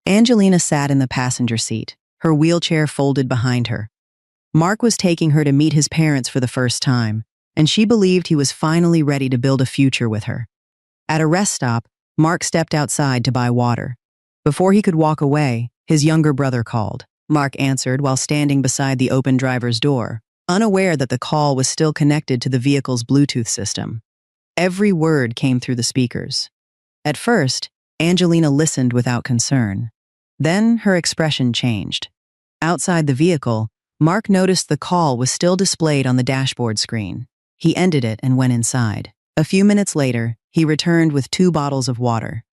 Angelina sat in the passenger seat, her wheelchair folded behind her. Mark was taking her to meet his parents for the first time, and she believed he was finally ready to build a future with her. At a rest stop, Mark stepped outside to buy water. Before he could walk away, his younger brother called. Mark answered while standing beside the open driver's door, unaware that the call was still connected to the vehicle's Bluetooth system. Every word came through the speakers. At first, Angelina listened without concern. Then her expression changed. Outside the vehicle, Mark noticed the call was still displayed on the dashboard screen. He ended it and went inside. A few minutes later, he returned with 2 bottles of water.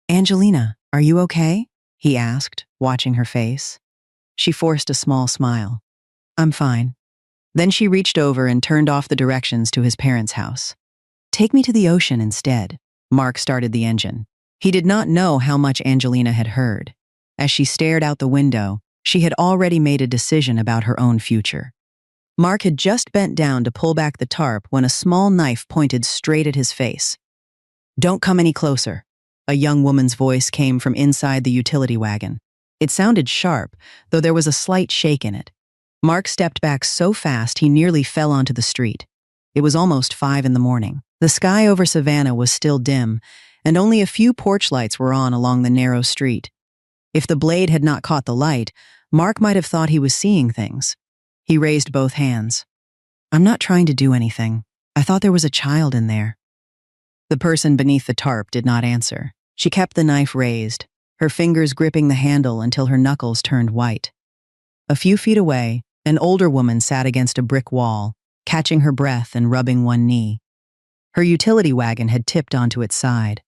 "Angelina, are you okay?" he asked, watching her face. She forced a small smile. "I'm fine." Then she reached over and turned off the directions to his parents' house. "Take me to the ocean instead." Mark started the engine. He did not know how much Angelina had heard. As she stared out the window, she had already made a decision about her own future. Mark had just bent down to pull back the tarp when a small knife pointed straight at his face. "Don't come any closer," a young woman's voice came from inside the utility wagon. It sounded sharp, though there was a slight shake in it. Mark stepped back so fast he nearly fell onto the street. It was almost 5 in the morning. The sky over Savannah was still dim, and only a few porch lights were on along the narrow street. If the blade had not caught the light, Mark might have thought he was seeing things. He raised both hands. "I'm not trying to do anything. I thought there was a child in there." The person beneath the tarp did not answer. She kept the knife raised, her fingers gripping the handle until her knuckles turned white. A few feet away, an older woman sat against a brick wall, catching her breath and rubbing one knee. Her utility wagon had tipped onto its side.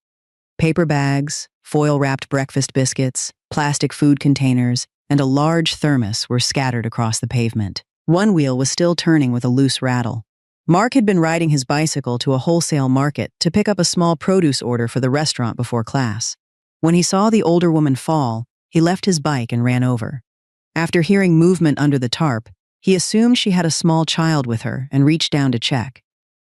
Paper bags, foil-wrapped breakfast biscuits, plastic food containers, and a large thermos were scattered across the pavement. One wheel was still turning with a loose rattle. Mark had been riding his bicycle to a wholesale market to pick up a small produce order for the restaurant before class. When he saw the older woman fall, he left his bike and ran over. After hearing movement under the tarp, he assumed she had a small child with her and reached down to check.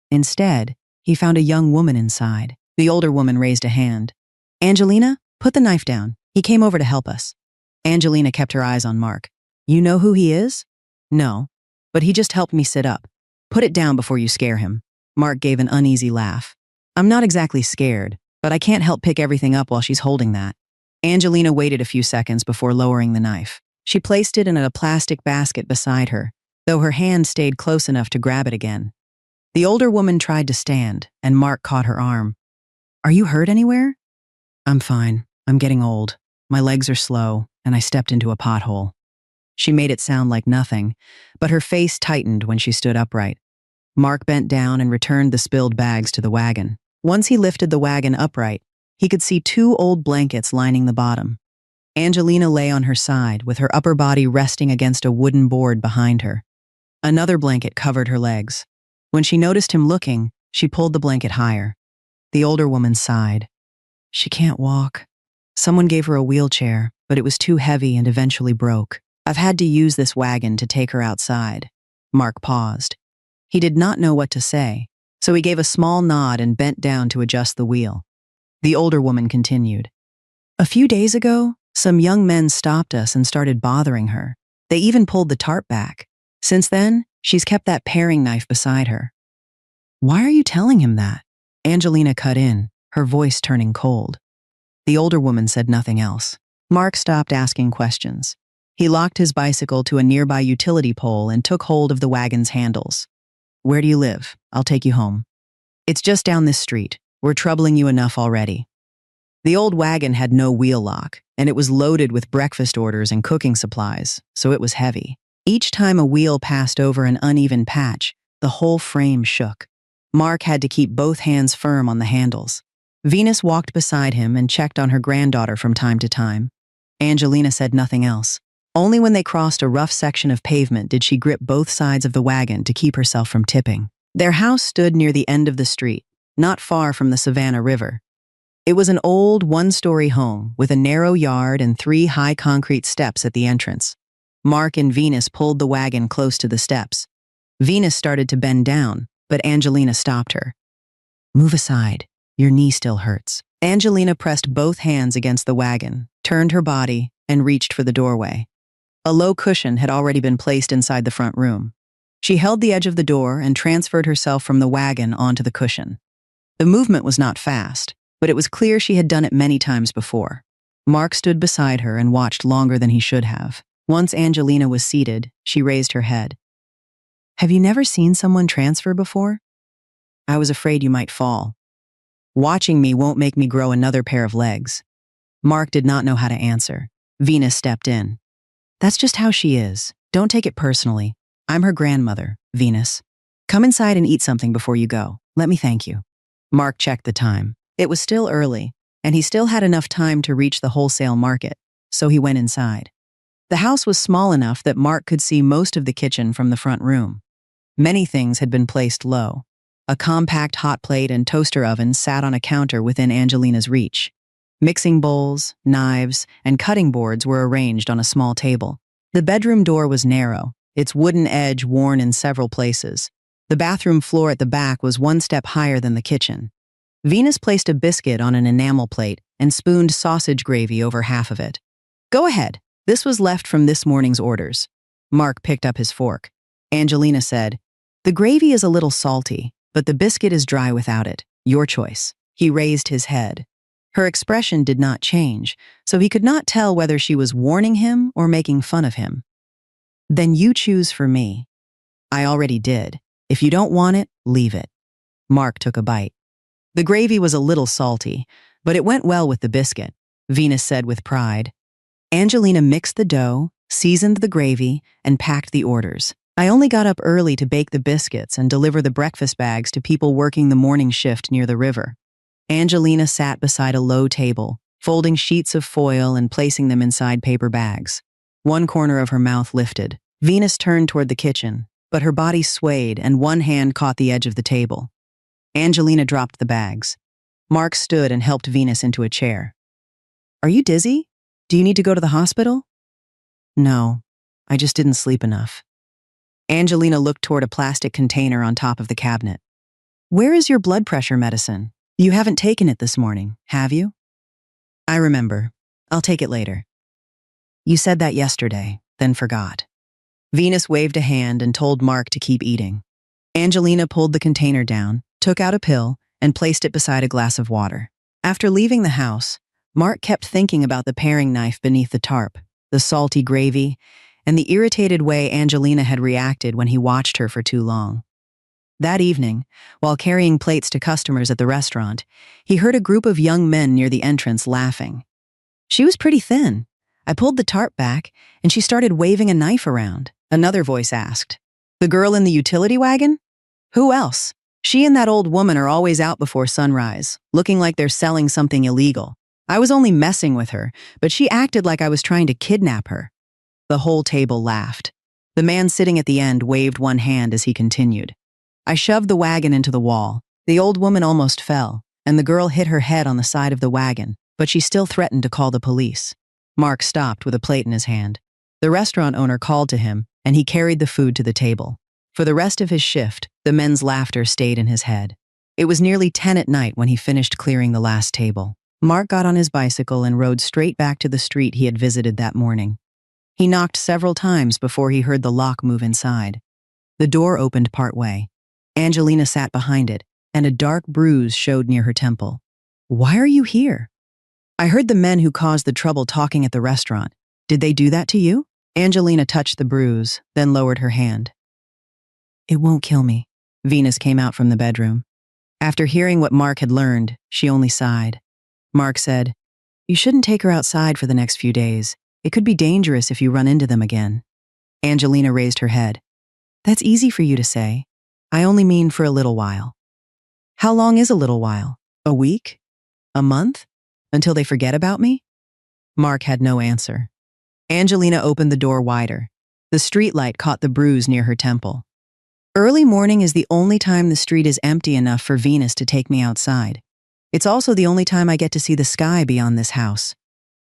Instead, he found a young woman inside. The older woman raised a hand. "Angelina, put the knife down. He came over to help us." Angelina kept her eyes on Mark. "You know who he is?" "No, but he just helped me sit up." "Put it down before you scare him." Mark gave an uneasy laugh. "I'm not exactly scared, but I can't help pick everything up while she's holding that." Angelina waited a few seconds before lowering the knife. She placed it in a plastic basket beside her, though her hand stayed close enough to grab it again. The older woman tried to stand, and Mark caught her arm. "Are you hurt anywhere?" "I'm fine. I'm getting old. My legs are slow, and I stepped into a pothole." She made it sound like nothing, but her face tightened when she stood upright. Mark bent down and returned the spilled bags to the wagon. Once he lifted the wagon upright, he could see 2 old blankets lining the bottom. Angelina lay on her side, with her upper body resting against a wooden board behind her. Another blanket covered her legs. When she noticed him looking, she pulled the blanket higher. The older woman sighed. "She can't walk. Someone gave her a wheelchair, but it was too heavy and eventually broke. I've had to use this wagon to take her outside." Mark paused. He did not know what to say, so he gave a small nod and bent down to adjust the wheel. The older woman continued. "A few days ago, some young men stopped us and started bothering her. They even pulled the tarp back. Since then, she's kept that paring knife beside her." "Why are you telling him that?" Angelina cut in, her voice turning cold. The older woman said nothing else. Mark stopped asking questions. He locked his bicycle to a nearby utility pole and took hold of the wagon's handles. "Where do you live? I'll take you home." "It's just down this street. We're troubling you enough already." The old wagon had no wheel lock, and it was loaded with breakfast orders and cooking supplies, so it was heavy. Each time a wheel passed over an uneven patch, the whole frame shook. Mark had to keep both hands firm on the handles. Venus walked beside him and checked on her granddaughter from time to time. Angelina said nothing else. Only when they crossed a rough section of pavement did she grip both sides of the wagon to keep herself from tipping. Their house stood near the end of the street, not far from the Savannah River. It was an old one-story home with a narrow yard and 3 high concrete steps at the entrance. Mark and Venus pulled the wagon close to the steps. Venus started to bend down, but Angelina stopped her. "Move aside. Your knee still hurts." Angelina pressed both hands against the wagon, turned her body, and reached for the doorway. A low cushion had already been placed inside the front room. She held the edge of the door and transferred herself from the wagon onto the cushion. The movement was not fast, but it was clear she had done it many times before. Mark stood beside her and watched longer than he should have. Once Angelina was seated, she raised her head. "Have you never seen someone transfer before? I was afraid you might fall. Watching me won't make me grow another pair of legs." Mark did not know how to answer. Venus stepped in. "That's just how she is. Don't take it personally. I'm her grandmother, Venus. Come inside and eat something before you go. Let me thank you." Mark checked the time. It was still early, and he still had enough time to reach the wholesale market, so he went inside. The house was small enough that Mark could see most of the kitchen from the front room. Many things had been placed low. A compact hot plate and toaster oven sat on a counter within Angelina's reach. Mixing bowls, knives, and cutting boards were arranged on a small table. The bedroom door was narrow, its wooden edge worn in several places. The bathroom floor at the back was one step higher than the kitchen. Venus placed a biscuit on an enamel plate and spooned sausage gravy over half of it. "Go ahead. This was left from this morning's orders." Mark picked up his fork. Angelina said, "The gravy is a little salty, but the biscuit is dry without it. Your choice." He raised his head. Her expression did not change, so he could not tell whether she was warning him or making fun of him. "Then you choose for me." "I already did. If you don't want it, leave it." Mark took a bite. The gravy was a little salty, but it went well with the biscuit, Venus said with pride. Angelina mixed the dough, seasoned the gravy, and packed the orders. "I only got up early to bake the biscuits and deliver the breakfast bags to people working the morning shift near the river." Angelina sat beside a low table, folding sheets of foil and placing them inside paper bags. One corner of her mouth lifted. Venus turned toward the kitchen, but her body swayed and one hand caught the edge of the table. Angelina dropped the bags. Mark stood and helped Venus into a chair. "Are you dizzy? Do you need to go to the hospital?" "No, I just didn't sleep enough." Angelina looked toward a plastic container on top of the cabinet. "Where is your blood pressure medicine? You haven't taken it this morning, have you?" "I remember. I'll take it later." "You said that yesterday, then forgot." Venus waved a hand and told Mark to keep eating. Angelina pulled the container down, took out a pill, and placed it beside a glass of water. After leaving the house, Mark kept thinking about the paring knife beneath the tarp, the salty gravy, and the irritated way Angelina had reacted when he watched her for too long. That evening, while carrying plates to customers at the restaurant, he heard a group of young men near the entrance laughing. "She was pretty thin. I pulled the tarp back, and she started waving a knife around," another voice asked. "The girl in the utility wagon? Who else? She and that old woman are always out before sunrise, looking like they're selling something illegal. I was only messing with her, but she acted like I was trying to kidnap her." The whole table laughed. The man sitting at the end waved one hand as he continued. "I shoved the wagon into the wall. The old woman almost fell, and the girl hit her head on the side of the wagon, but she still threatened to call the police." Mark stopped with a plate in his hand. The restaurant owner called to him, and he carried the food to the table. For the rest of his shift, the men's laughter stayed in his head. It was nearly 10 at night when he finished clearing the last table. Mark got on his bicycle and rode straight back to the street he had visited that morning. He knocked several times before he heard the lock move inside. The door opened partway. Angelina sat behind it, and a dark bruise showed near her temple. "Why are you here?" "I heard the men who caused the trouble talking at the restaurant. Did they do that to you?" Angelina touched the bruise, then lowered her hand. "It won't kill me." Venus came out from the bedroom. After hearing what Mark had learned, she only sighed. Mark said, "You shouldn't take her outside for the next few days. It could be dangerous if you run into them again." Angelina raised her head. "That's easy for you to say. I only mean for a little while." "How long is a little while? A week? A month? Until they forget about me?" Mark had no answer. Angelina opened the door wider. The streetlight caught the bruise near her temple. "Early morning is the only time the street is empty enough for Venus to take me outside. It's also the only time I get to see the sky beyond this house.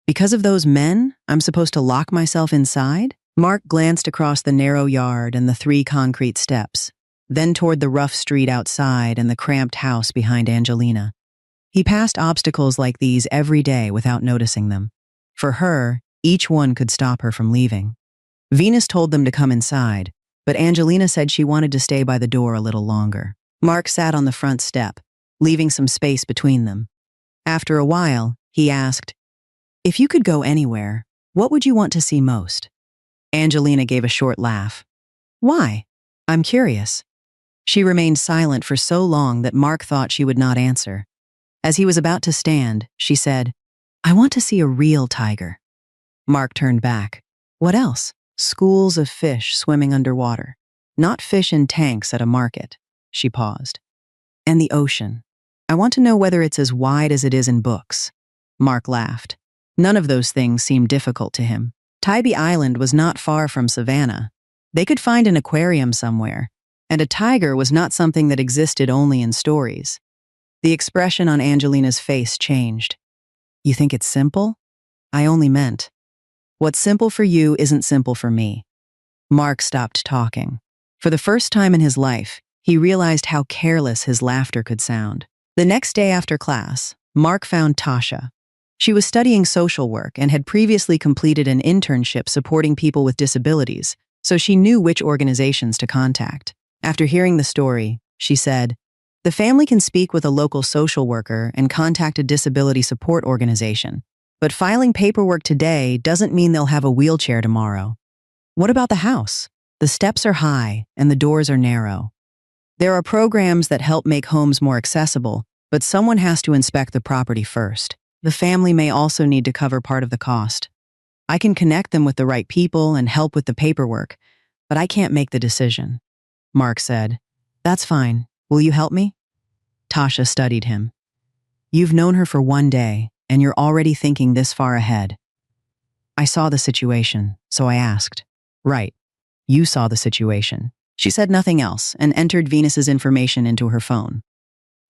Because of those men, I'm supposed to lock myself inside?" Mark glanced across the narrow yard and the 3 concrete steps, then toward the rough street outside and the cramped house behind Angelina. He passed obstacles like these every day without noticing them. For her, each one could stop her from leaving. Venus told them to come inside, but Angelina said she wanted to stay by the door a little longer. Mark sat on the front step, leaving some space between them. After a while, he asked, "If you could go anywhere, what would you want to see most?" Angelina gave a short laugh. "Why? I'm curious." She remained silent for so long that Mark thought she would not answer. As he was about to stand, she said, "I want to see a real tiger." Mark turned back. "What else?" "Schools of fish swimming underwater. Not fish in tanks at a market." She paused. "And the ocean. I want to know whether it's as wide as it is in books." Mark laughed. None of those things seemed difficult to him. Tybee Island was not far from Savannah. They could find an aquarium somewhere, and a tiger was not something that existed only in stories. The expression on Angelina's face changed. "You think it's simple?" "I only meant. What's simple for you isn't simple for me." Mark stopped talking. For the first time in his life, he realized how careless his laughter could sound. The next day after class, Mark found Tasha. She was studying social work and had previously completed an internship supporting people with disabilities, so she knew which organizations to contact. After hearing the story, she said, "The family can speak with a local social worker and contact a disability support organization. But filing paperwork today doesn't mean they'll have a wheelchair tomorrow." "What about the house?" "The steps are high and the doors are narrow. There are programs that help make homes more accessible, but someone has to inspect the property first. The family may also need to cover part of the cost. I can connect them with the right people and help with the paperwork, but I can't make the decision." Mark said, "That's fine. Will you help me?" Tasha studied him. "You've known her for one day, and you're already thinking this far ahead." "I saw the situation, so I asked." "Right. You saw the situation." She said nothing else and entered Venus's information into her phone.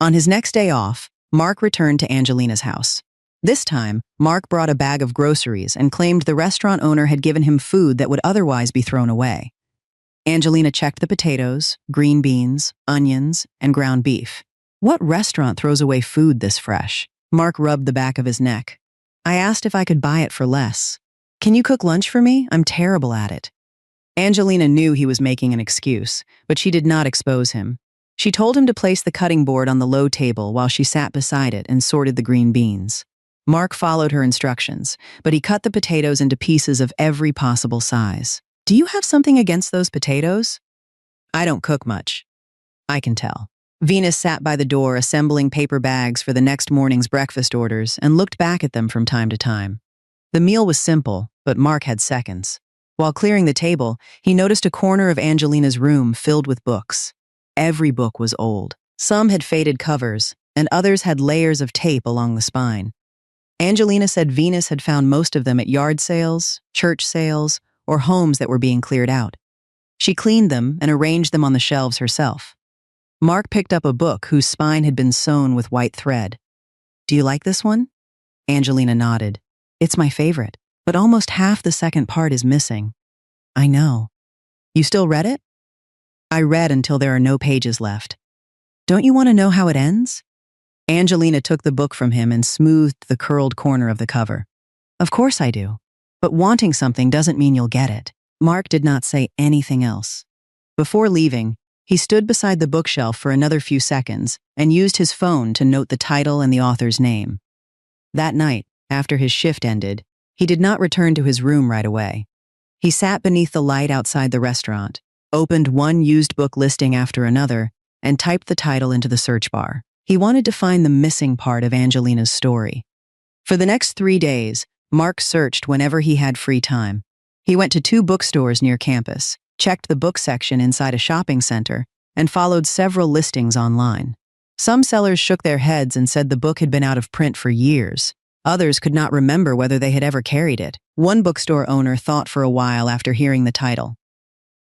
On his next day off, Mark returned to Angelina's house. This time, Mark brought a bag of groceries and claimed the restaurant owner had given him food that would otherwise be thrown away. Angelina checked the potatoes, green beans, onions, and ground beef. "What restaurant throws away food this fresh?" Mark rubbed the back of his neck. "I asked if I could buy it for less. Can you cook lunch for me? I'm terrible at it." Angelina knew he was making an excuse, but she did not expose him. She told him to place the cutting board on the low table while she sat beside it and sorted the green beans. Mark followed her instructions, but he cut the potatoes into pieces of every possible size. "Do you have something against those potatoes?" "I don't cook much." "I can tell." Venus sat by the door assembling paper bags for the next morning's breakfast orders and looked back at them from time to time. The meal was simple, but Mark had seconds. While clearing the table, he noticed a corner of Angelina's room filled with books. Every book was old. Some had faded covers, and others had layers of tape along the spine. Angelina said Venus had found most of them at yard sales, church sales, or homes that were being cleared out. She cleaned them and arranged them on the shelves herself. Mark picked up a book whose spine had been sewn with white thread. "Do you like this one?" Angelina nodded. "It's my favorite, but almost half the second part is missing." "I know." "You still read it?" "I read until there are no pages left." "Don't you want to know how it ends?" Angelina took the book from him and smoothed the curled corner of the cover. "Of course I do. But wanting something doesn't mean you'll get it." Mark did not say anything else. Before leaving, he stood beside the bookshelf for another few seconds and used his phone to note the title and the author's name. That night, after his shift ended, he did not return to his room right away. He sat beneath the light outside the restaurant, opened one used book listing after another, and typed the title into the search bar. He wanted to find the missing part of Angelina's story. For the next 3 days, Mark searched whenever he had free time. He went to 2 bookstores near campus, checked the book section inside a shopping center, and followed several listings online. Some sellers shook their heads and said the book had been out of print for years. Others could not remember whether they had ever carried it. One bookstore owner thought for a while after hearing the title.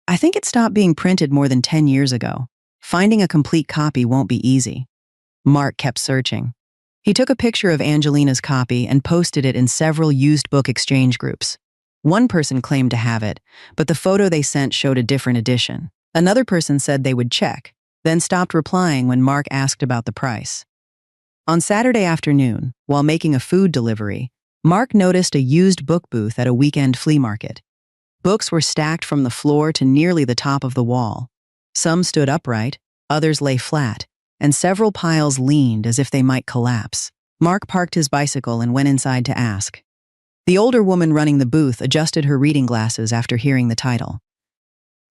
"I think it stopped being printed more than 10 years ago. Finding a complete copy won't be easy." Mark kept searching. He took a picture of Angelina's copy and posted it in several used book exchange groups. One person claimed to have it, but the photo they sent showed a different edition. Another person said they would check, then stopped replying when Mark asked about the price. On Saturday afternoon, while making a food delivery, Mark noticed a used book booth at a weekend flea market. Books were stacked from the floor to nearly the top of the wall. Some stood upright, others lay flat, and several piles leaned as if they might collapse. Mark parked his bicycle and went inside to ask. The older woman running the booth adjusted her reading glasses after hearing the title.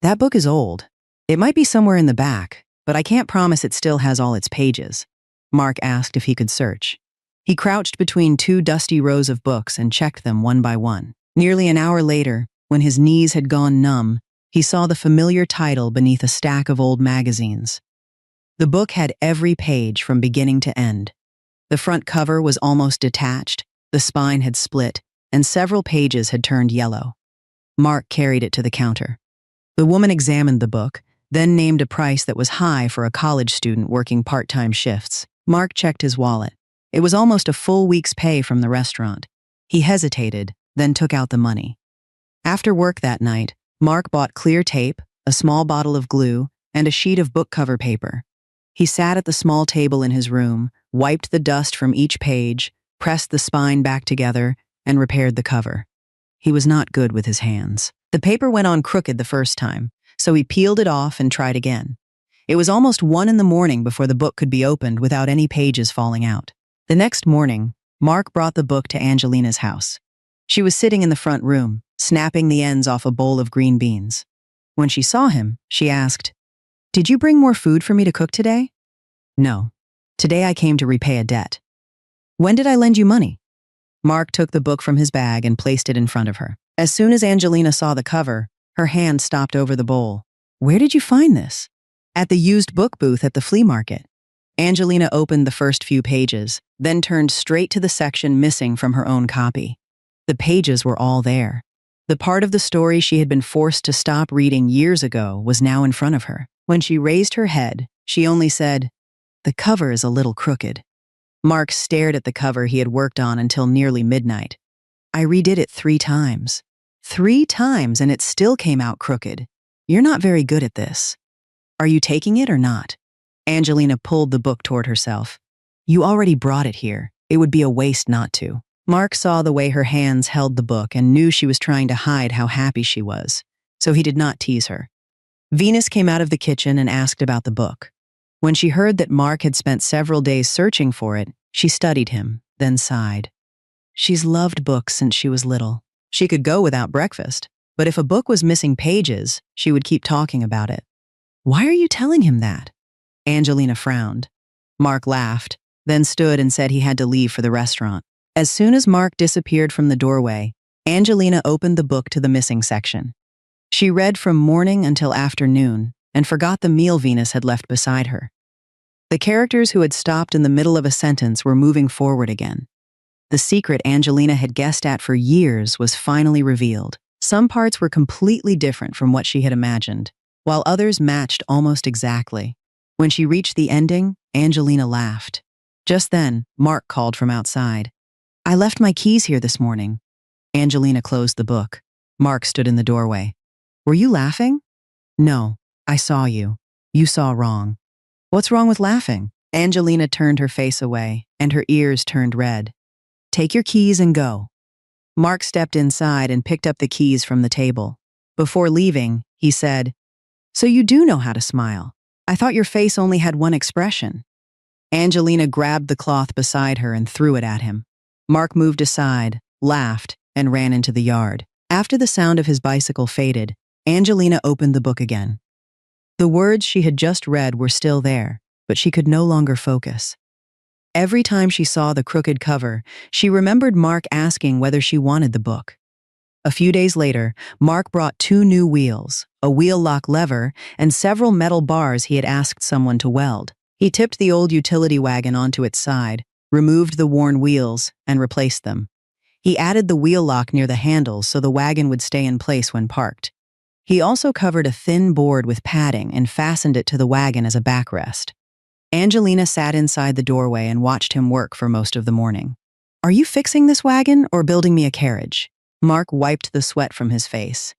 "That book is old. It might be somewhere in the back, but I can't promise it still has all its pages." Mark asked if he could search. He crouched between two dusty rows of books and checked them one by one. Nearly an hour later, when his knees had gone numb, he saw the familiar title beneath a stack of old magazines. The book had every page from beginning to end. The front cover was almost detached, the spine had split, and several pages had turned yellow. Mark carried it to the counter. The woman examined the book, then named a price that was high for a college student working part-time shifts. Mark checked his wallet. It was almost a full week's pay from the restaurant. He hesitated, then took out the money. After work that night, Mark bought clear tape, a small bottle of glue, and a sheet of book cover paper. He sat at the small table in his room, wiped the dust from each page, pressed the spine back together, and repaired the cover. He was not good with his hands. The paper went on crooked the first time, so he peeled it off and tried again. It was almost 1 a.m. before the book could be opened without any pages falling out. The next morning, Mark brought the book to Angelina's house. She was sitting in the front room, snapping the ends off a bowl of green beans. When she saw him, she asked, "Did you bring more food for me to cook today?" "No. Today I came to repay a debt." "When did I lend you money?" Mark took the book from his bag and placed it in front of her. As soon as Angelina saw the cover, her hand stopped over the bowl. "Where did you find this?" "At the used book booth at the flea market." Angelina opened the first few pages, then turned straight to the section missing from her own copy. The pages were all there. The part of the story she had been forced to stop reading years ago was now in front of her. When she raised her head, she only said, "The cover is a little crooked." Mark stared at the cover he had worked on until nearly midnight. "I redid it 3 times. 3 times, and it still came out crooked. You're not very good at this. Are you taking it or not?" Angelina pulled the book toward herself. "You already brought it here. It would be a waste not to." Mark saw the way her hands held the book and knew she was trying to hide how happy she was, so he did not tease her. Venus came out of the kitchen and asked about the book. When she heard that Mark had spent several days searching for it, she studied him, then sighed. She's loved books since she was little. She could go without breakfast, but if a book was missing pages, she would keep talking about it. "Why are you telling him that?" Angelina frowned. Mark laughed, then stood and said he had to leave for the restaurant. As soon as Mark disappeared from the doorway, Angelina opened the book to the missing section. She read from morning until afternoon and forgot the meal Venus had left beside her. The characters who had stopped in the middle of a sentence were moving forward again. The secret Angelina had guessed at for years was finally revealed. Some parts were completely different from what she had imagined, while others matched almost exactly. When she reached the ending, Angelina laughed. Just then, Mark called from outside. "I left my keys here this morning." Angelina closed the book. Mark stood in the doorway. "Were you laughing?" "No, I saw you. You saw wrong." "What's wrong with laughing?" Angelina turned her face away, and her ears turned red. "Take your keys and go." Mark stepped inside and picked up the keys from the table. Before leaving, he said, "So you do know how to smile. I thought your face only had one expression." Angelina grabbed the cloth beside her and threw it at him. Mark moved aside, laughed, and ran into the yard. After the sound of his bicycle faded, Angelina opened the book again. The words she had just read were still there, but she could no longer focus. Every time she saw the crooked cover, she remembered Mark asking whether she wanted the book. A few days later, Mark brought 2 new wheels, a wheel lock lever, and several metal bars he had asked someone to weld. He tipped the old utility wagon onto its side, removed the worn wheels, and replaced them. He added the wheel lock near the handles so the wagon would stay in place when parked. He also covered a thin board with padding and fastened it to the wagon as a backrest. Angelina sat inside the doorway and watched him work for most of the morning. "Are you fixing this wagon or building me a carriage?" Mark wiped the sweat from his face.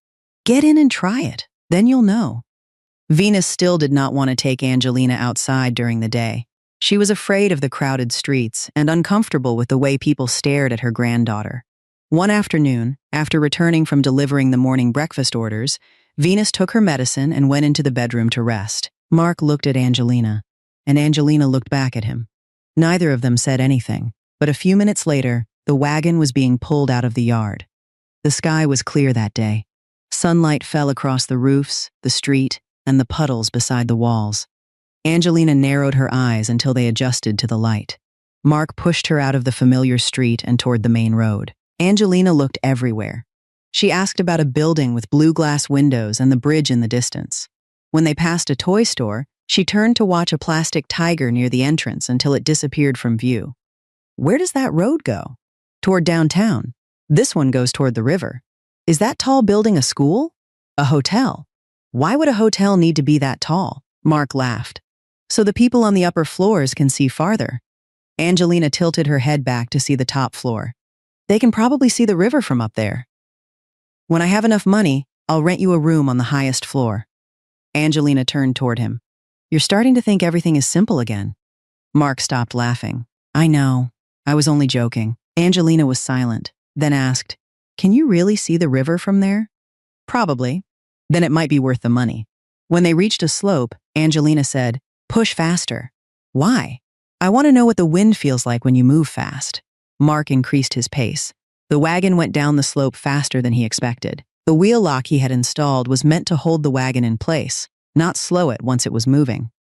"Get in and try it, then you'll know." Venus still did not want to take Angelina outside during the day. She was afraid of the crowded streets and uncomfortable with the way people stared at her granddaughter. One afternoon, after returning from delivering the morning breakfast orders, Venus took her medicine and went into the bedroom to rest. Mark looked at Angelina, and Angelina looked back at him. Neither of them said anything, but a few minutes later, the wagon was being pulled out of the yard. The sky was clear that day. Sunlight fell across the roofs, the street, and the puddles beside the walls. Angelina narrowed her eyes until they adjusted to the light. Mark pushed her out of the familiar street and toward the main road. Angelina looked everywhere. She asked about a building with blue glass windows and the bridge in the distance. When they passed a toy store, she turned to watch a plastic tiger near the entrance until it disappeared from view. Where does that road go? Toward downtown. This one goes toward the river. Is that tall building a school? A hotel? Why would a hotel need to be that tall? Mark laughed. So the people on the upper floors can see farther. Angelina tilted her head back to see the top floor. They can probably see the river from up there. When I have enough money, I'll rent you a room on the highest floor. Angelina turned toward him. You're starting to think everything is simple again. Mark stopped laughing. I know. I was only joking. Angelina was silent, then asked, Can you really see the river from there? Probably. Then it might be worth the money. When they reached a slope, Angelina said, Push faster. Why? I want to know what the wind feels like when you move fast. Mark increased his pace. The wagon went down the slope faster than he expected. The wheel lock he had installed was meant to hold the wagon in place, not slow it once it was moving.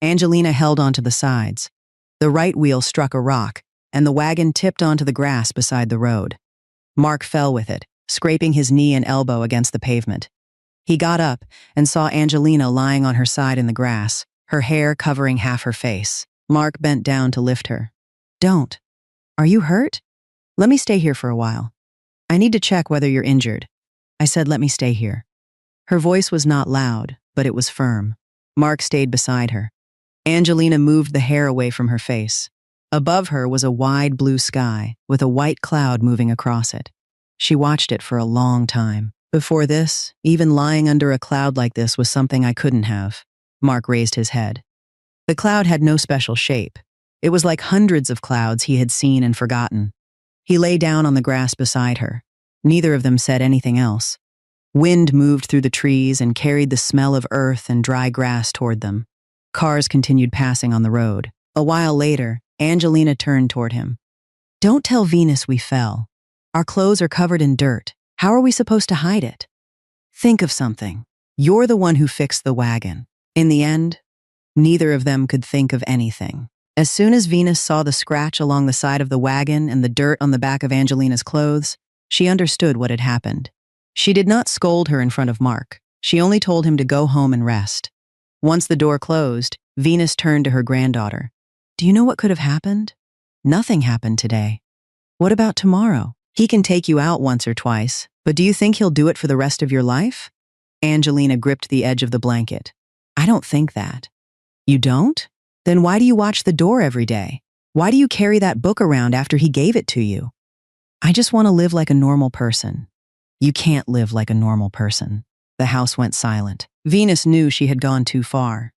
Angelina held onto the sides. The right wheel struck a rock, and the wagon tipped onto the grass beside the road. Mark fell with it, scraping his knee and elbow against the pavement. He got up and saw Angelina lying on her side in the grass, her hair covering half her face. Mark bent down to lift her. Don't. Are you hurt? Let me stay here for a while. I need to check whether you're injured. I said let me stay here. Her voice was not loud, but it was firm. Mark stayed beside her. Angelina moved the hair away from her face. Above her was a wide blue sky, with a white cloud moving across it. She watched it for a long time. Before this, even lying under a cloud like this was something I couldn't have. Mark raised his head. The cloud had no special shape. It was like hundreds of clouds he had seen and forgotten. He lay down on the grass beside her. Neither of them said anything else. Wind moved through the trees and carried the smell of earth and dry grass toward them. Cars continued passing on the road. A while later, Angelina turned toward him. Don't tell Venus we fell. Our clothes are covered in dirt. How are we supposed to hide it? Think of something. You're the one who fixed the wagon. In the end, neither of them could think of anything. As soon as Venus saw the scratch along the side of the wagon and the dirt on the back of Angelina's clothes, she understood what had happened. She did not scold her in front of Mark. She only told him to go home and rest. Once the door closed, Venus turned to her granddaughter. Do you know what could have happened? Nothing happened today. What about tomorrow? He can take you out once or twice, but do you think he'll do it for the rest of your life? Angelina gripped the edge of the blanket. I don't think that. You don't? Then why do you watch the door every day? Why do you carry that book around after he gave it to you? I just want to live like a normal person. You can't live like a normal person. The house went silent. Venus knew she had gone too far.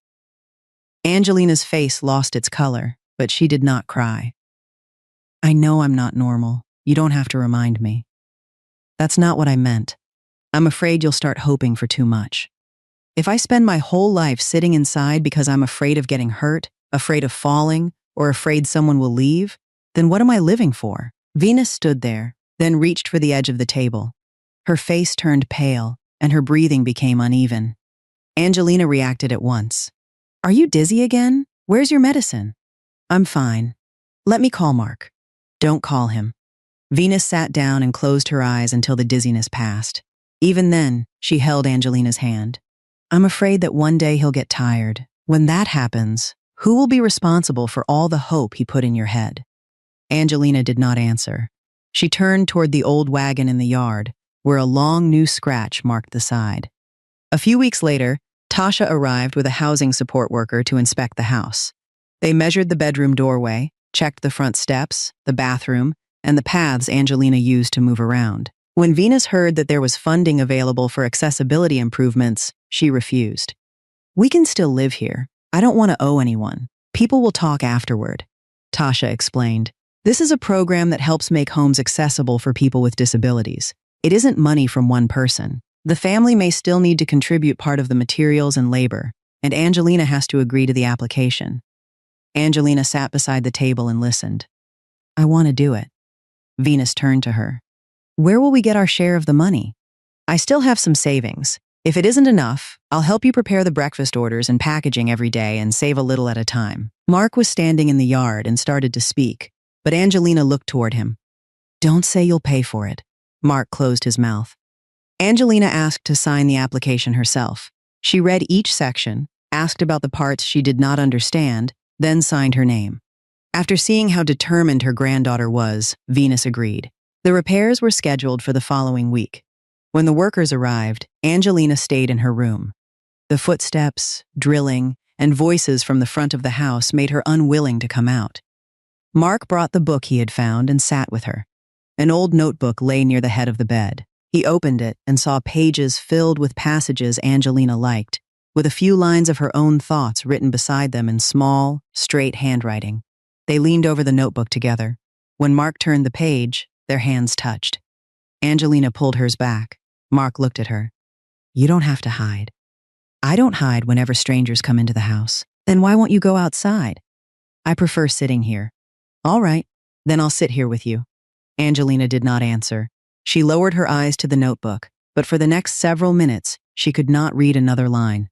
Angelina's face lost its color, but she did not cry. I know I'm not normal. You don't have to remind me. That's not what I meant. I'm afraid you'll start hoping for too much. If I spend my whole life sitting inside because I'm afraid of getting hurt, afraid of falling, or afraid someone will leave, then what am I living for? Venus stood there, then reached for the edge of the table. Her face turned pale, and her breathing became uneven. Angelina reacted at once. Are you dizzy again? Where's your medicine? I'm fine. Let me call Mark. Don't call him. Venus sat down and closed her eyes until the dizziness passed. Even then, she held Angelina's hand. I'm afraid that one day he'll get tired. When that happens, who will be responsible for all the hope he put in your head? Angelina did not answer. She turned toward the old wagon in the yard, where a long new scratch marked the side. A few weeks later, Tasha arrived with a housing support worker to inspect the house. They measured the bedroom doorway, checked the front steps, the bathroom, and the paths Angelina used to move around. When Venus heard that there was funding available for accessibility improvements, she refused. We can still live here. I don't want to owe anyone. People will talk afterward, Tasha explained. This is a program that helps make homes accessible for people with disabilities. It isn't money from one person. The family may still need to contribute part of the materials and labor, and Angelina has to agree to the application. Angelina sat beside the table and listened. I want to do it. Venus turned to her. Where will we get our share of the money? I still have some savings. If it isn't enough, I'll help you prepare the breakfast orders and packaging every day and save a little at a time. Mark was standing in the yard and started to speak, but Angelina looked toward him. Don't say you'll pay for it. Mark closed his mouth. Angelina asked to sign the application herself. She read each section, asked about the parts she did not understand, then signed her name. After seeing how determined her granddaughter was, Venus agreed. The repairs were scheduled for the following week. When the workers arrived, Angelina stayed in her room. The footsteps, drilling, and voices from the front of the house made her unwilling to come out. Mark brought the book he had found and sat with her. An old notebook lay near the head of the bed. He opened it and saw pages filled with passages Angelina liked, with a few lines of her own thoughts written beside them in small, straight handwriting. They leaned over the notebook together. When Mark turned the page, their hands touched. Angelina pulled hers back. Mark looked at her. You don't have to hide. I don't hide whenever strangers come into the house. Then why won't you go outside? I prefer sitting here. All right, then I'll sit here with you. Angelina did not answer. She lowered her eyes to the notebook, but for the next several minutes, she could not read another line.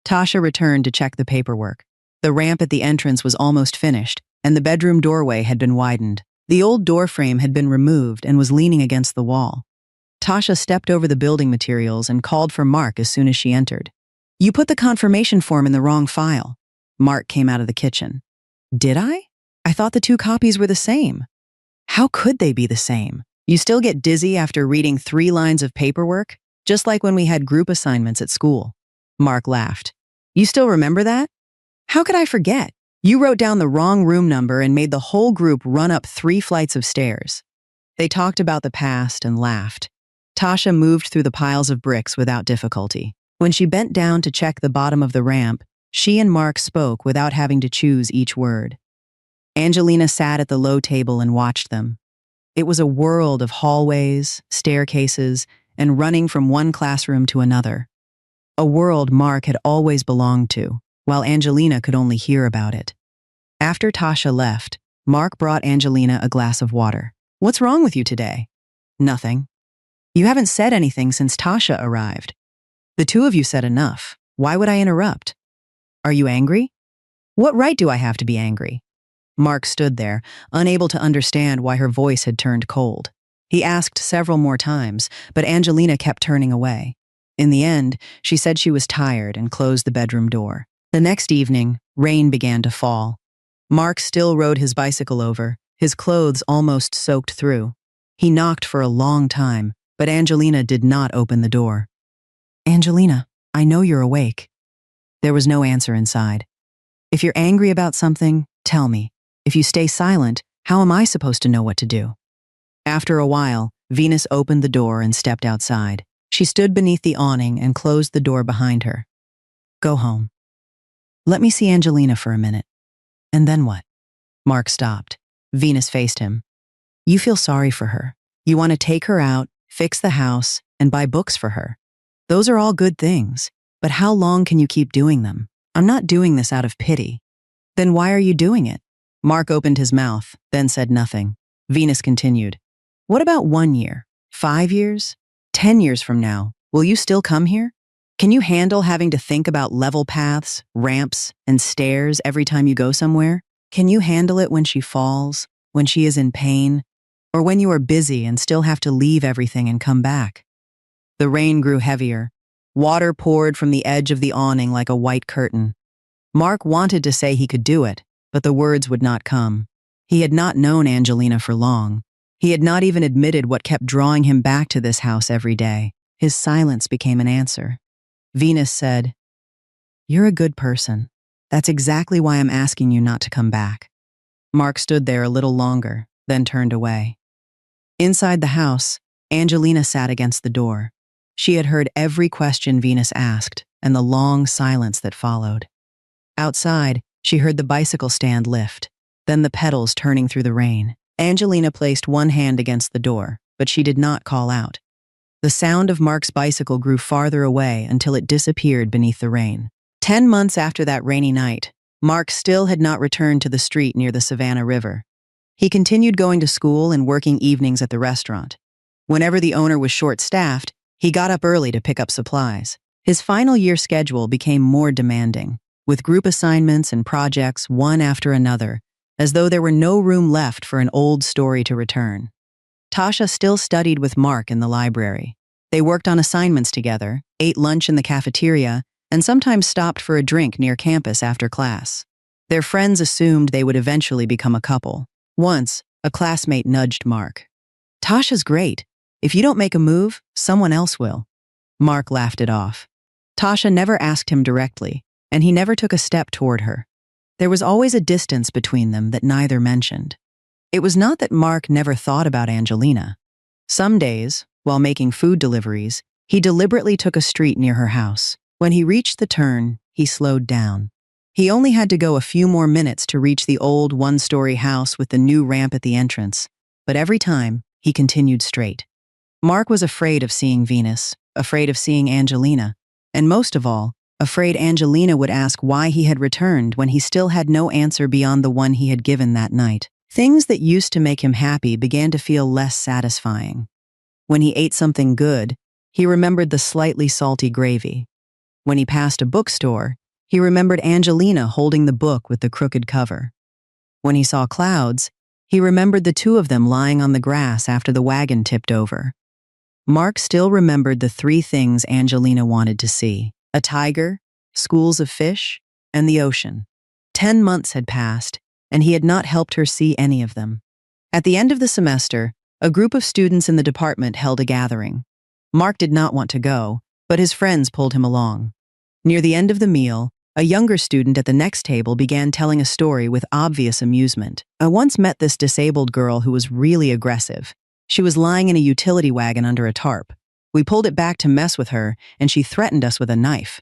Tasha returned to check the paperwork. The ramp at the entrance was almost finished, and the bedroom doorway had been widened. The old door frame had been removed and was leaning against the wall. Tasha stepped over the building materials and called for Mark as soon as she entered. You put the confirmation form in the wrong file. Mark came out of the kitchen. Did I? I thought the two copies were the same. How could they be the same? You still get dizzy after reading 3 lines of paperwork, just like when we had group assignments at school. Mark laughed. You still remember that? How could I forget? You wrote down the wrong room number and made the whole group run up 3 flights of stairs. They talked about the past and laughed. Tasha moved through the piles of bricks without difficulty. When she bent down to check the bottom of the ramp, she and Mark spoke without having to choose each word. Angelina sat at the low table and watched them. It was a world of hallways, staircases, and running from one classroom to another. A world Mark had always belonged to, while Angelina could only hear about it. After Tasha left, Mark brought Angelina a glass of water. What's wrong with you today? Nothing. You haven't said anything since Tasha arrived. The two of you said enough. Why would I interrupt? Are you angry? What right do I have to be angry? Mark stood there, unable to understand why her voice had turned cold. He asked several more times, but Angelina kept turning away. In the end, she said she was tired and closed the bedroom door. The next evening, rain began to fall. Mark still rode his bicycle over, his clothes almost soaked through. He knocked for a long time, but Angelina did not open the door. Angelina, I know you're awake. There was no answer inside. If you're angry about something, tell me. If you stay silent, how am I supposed to know what to do? After a while, Venus opened the door and stepped outside. She stood beneath the awning and closed the door behind her. Go home. Let me see Angelina for a minute. And then what? Mark stopped. Venus faced him. You feel sorry for her. You want to take her out, fix the house, and buy books for her. Those are all good things, but how long can you keep doing them? I'm not doing this out of pity. Then why are you doing it? Mark opened his mouth, then said nothing. Venus continued. What about 1 year, 5 years, 10 years from now? Will you still come here? Can you handle having to think about level paths, ramps, and stairs every time you go somewhere? Can you handle it when she falls, when she is in pain, or when you are busy and still have to leave everything and come back? The rain grew heavier. Water poured from the edge of the awning like a white curtain. Mark wanted to say he could do it, but the words would not come. He had not known Angelina for long. He had not even admitted what kept drawing him back to this house every day. His silence became an answer. Venus said, You're a good person. That's exactly why I'm asking you not to come back. Mark stood there a little longer, then turned away. Inside the house, Angelina sat against the door. She had heard every question Venus asked and the long silence that followed. Outside, She heard the bicycle stand lift, then the pedals turning through the rain. Angelina placed one hand against the door, but she did not call out. The sound of Mark's bicycle grew farther away until it disappeared beneath the rain. 10 months after that rainy night, Mark still had not returned to the street near the Savannah River. He continued going to school and working evenings at the restaurant. Whenever the owner was short-staffed, he got up early to pick up supplies. His final year schedule became more demanding, with group assignments and projects one after another, as though there were no room left for an old story to return. Tasha still studied with Mark in the library. They worked on assignments together, ate lunch in the cafeteria, and sometimes stopped for a drink near campus after class. Their friends assumed they would eventually become a couple. Once, a classmate nudged Mark. "Tasha's great. If you don't make a move, someone else will." Mark laughed it off. Tasha never asked him directly, and he never took a step toward her. There was always a distance between them that neither mentioned. It was not that Mark never thought about Angelina. Some days, while making food deliveries, he deliberately took a street near her house. When he reached the turn, he slowed down. He only had to go a few more minutes to reach the old one-story house with the new ramp at the entrance, but every time, he continued straight. Mark was afraid of seeing Venus, afraid of seeing Angelina, and most of all, afraid Angelina would ask why he had returned when he still had no answer beyond the one he had given that night. Things that used to make him happy began to feel less satisfying. When he ate something good, he remembered the slightly salty gravy. When he passed a bookstore, he remembered Angelina holding the book with the crooked cover. When he saw clouds, he remembered the two of them lying on the grass after the wagon tipped over. Mark still remembered the three things Angelina wanted to see: a tiger, schools of fish, and the ocean. 10 months had passed, and he had not helped her see any of them. At the end of the semester, a group of students in the department held a gathering. Mark did not want to go, but his friends pulled him along. Near the end of the meal, a younger student at the next table began telling a story with obvious amusement. "I once met this disabled girl who was really aggressive. She was lying in a utility wagon under a tarp. We pulled it back to mess with her, and she threatened us with a knife."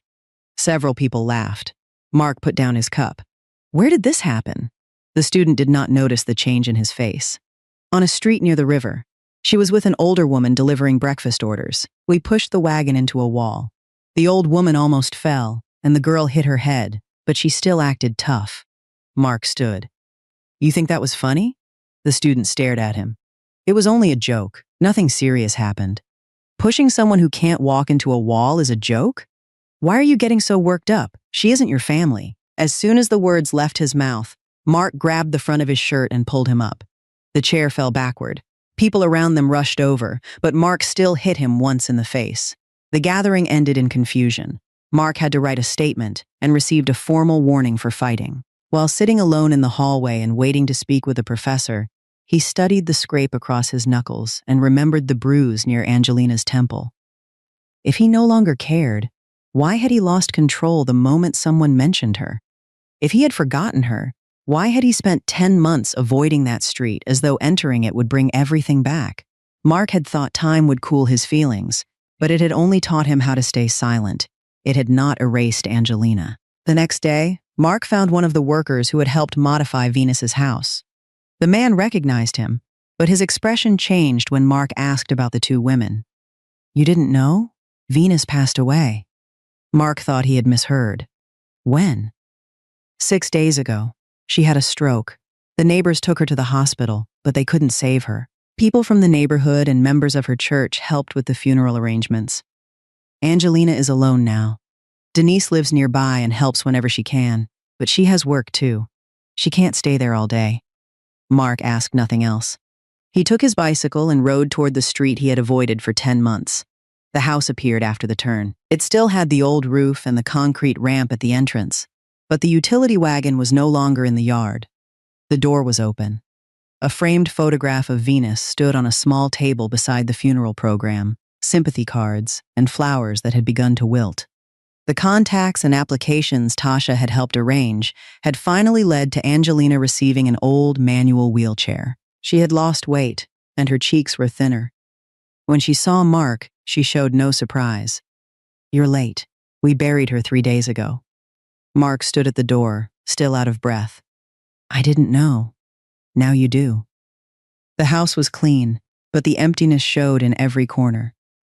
Several people laughed. Mark put down his cup. "Where did this happen?" The student did not notice the change in his face. "On a street near the river. She was with an older woman delivering breakfast orders. We pushed the wagon into a wall. The old woman almost fell, and the girl hit her head, but she still acted tough." Mark stood. "You think that was funny?" The student stared at him. "It was only a joke. Nothing serious happened." "Pushing someone who can't walk into a wall is a joke? Why are you getting so worked up? She isn't your family." As soon as the words left his mouth, Mark grabbed the front of his shirt and pulled him up. The chair fell backward. People around them rushed over, but Mark still hit him once in the face. The gathering ended in confusion. Mark had to write a statement and received a formal warning for fighting. While sitting alone in the hallway and waiting to speak with the professor, he studied the scrape across his knuckles and remembered the bruise near Angelina's temple. If he no longer cared, why had he lost control the moment someone mentioned her? If he had forgotten her, why had he spent 10 months avoiding that street as though entering it would bring everything back? Mark had thought time would cool his feelings, but it had only taught him how to stay silent. It had not erased Angelina. The next day, Mark found one of the workers who had helped modify Venus's house. The man recognized him, but his expression changed when Mark asked about the two women. "You didn't know? Venus passed away." Mark thought he had misheard. "When?" 6 days ago. She had a stroke. The neighbors took her to the hospital, but they couldn't save her. People from the neighborhood and members of her church helped with the funeral arrangements. Angelina is alone now. Denise lives nearby and helps whenever she can, but she has work too. She can't stay there all day." Mark asked nothing else. He took his bicycle and rode toward the street he had avoided for 10 months. The house appeared after the turn. It still had the old roof and the concrete ramp at the entrance, but the utility wagon was no longer in the yard. The door was open. A framed photograph of Venus stood on a small table beside the funeral program, sympathy cards, and flowers that had begun to wilt. The contacts and applications Tasha had helped arrange had finally led to Angelina receiving an old manual wheelchair. She had lost weight, and her cheeks were thinner. When she saw Mark, she showed no surprise. "You're late. We buried her 3 days ago." Mark stood at the door, still out of breath. I didn't know. Now you do. The house was clean, but the emptiness showed in every corner.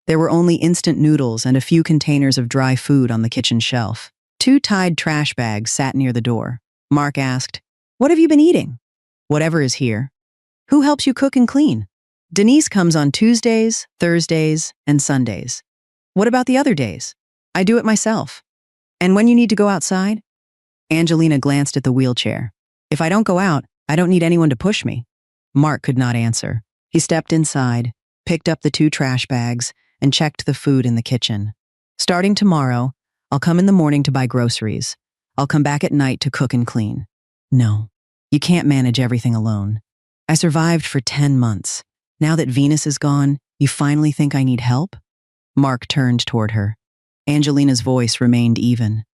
There were only instant noodles and a few containers of dry food on the kitchen shelf. 2 tied trash bags sat near the door. Mark asked, "What have you been eating?" "Whatever is here." "Who helps you cook and clean?" "Denise comes on Tuesdays, Thursdays, and Sundays." "What about the other days?" "I do it myself." "And when you need to go outside?" Angelina glanced at the wheelchair. "If I don't go out, I don't need anyone to push me." Mark could not answer. He stepped inside, picked up the 2 trash bags, and checked the food in the kitchen. "Starting tomorrow, I'll come in the morning to buy groceries. I'll come back at night to cook and clean." "No, you can't manage everything alone. I survived for 10 months. Now that Venus is gone, you finally think I need help?" Mark turned toward her. Angelina's voice remained even.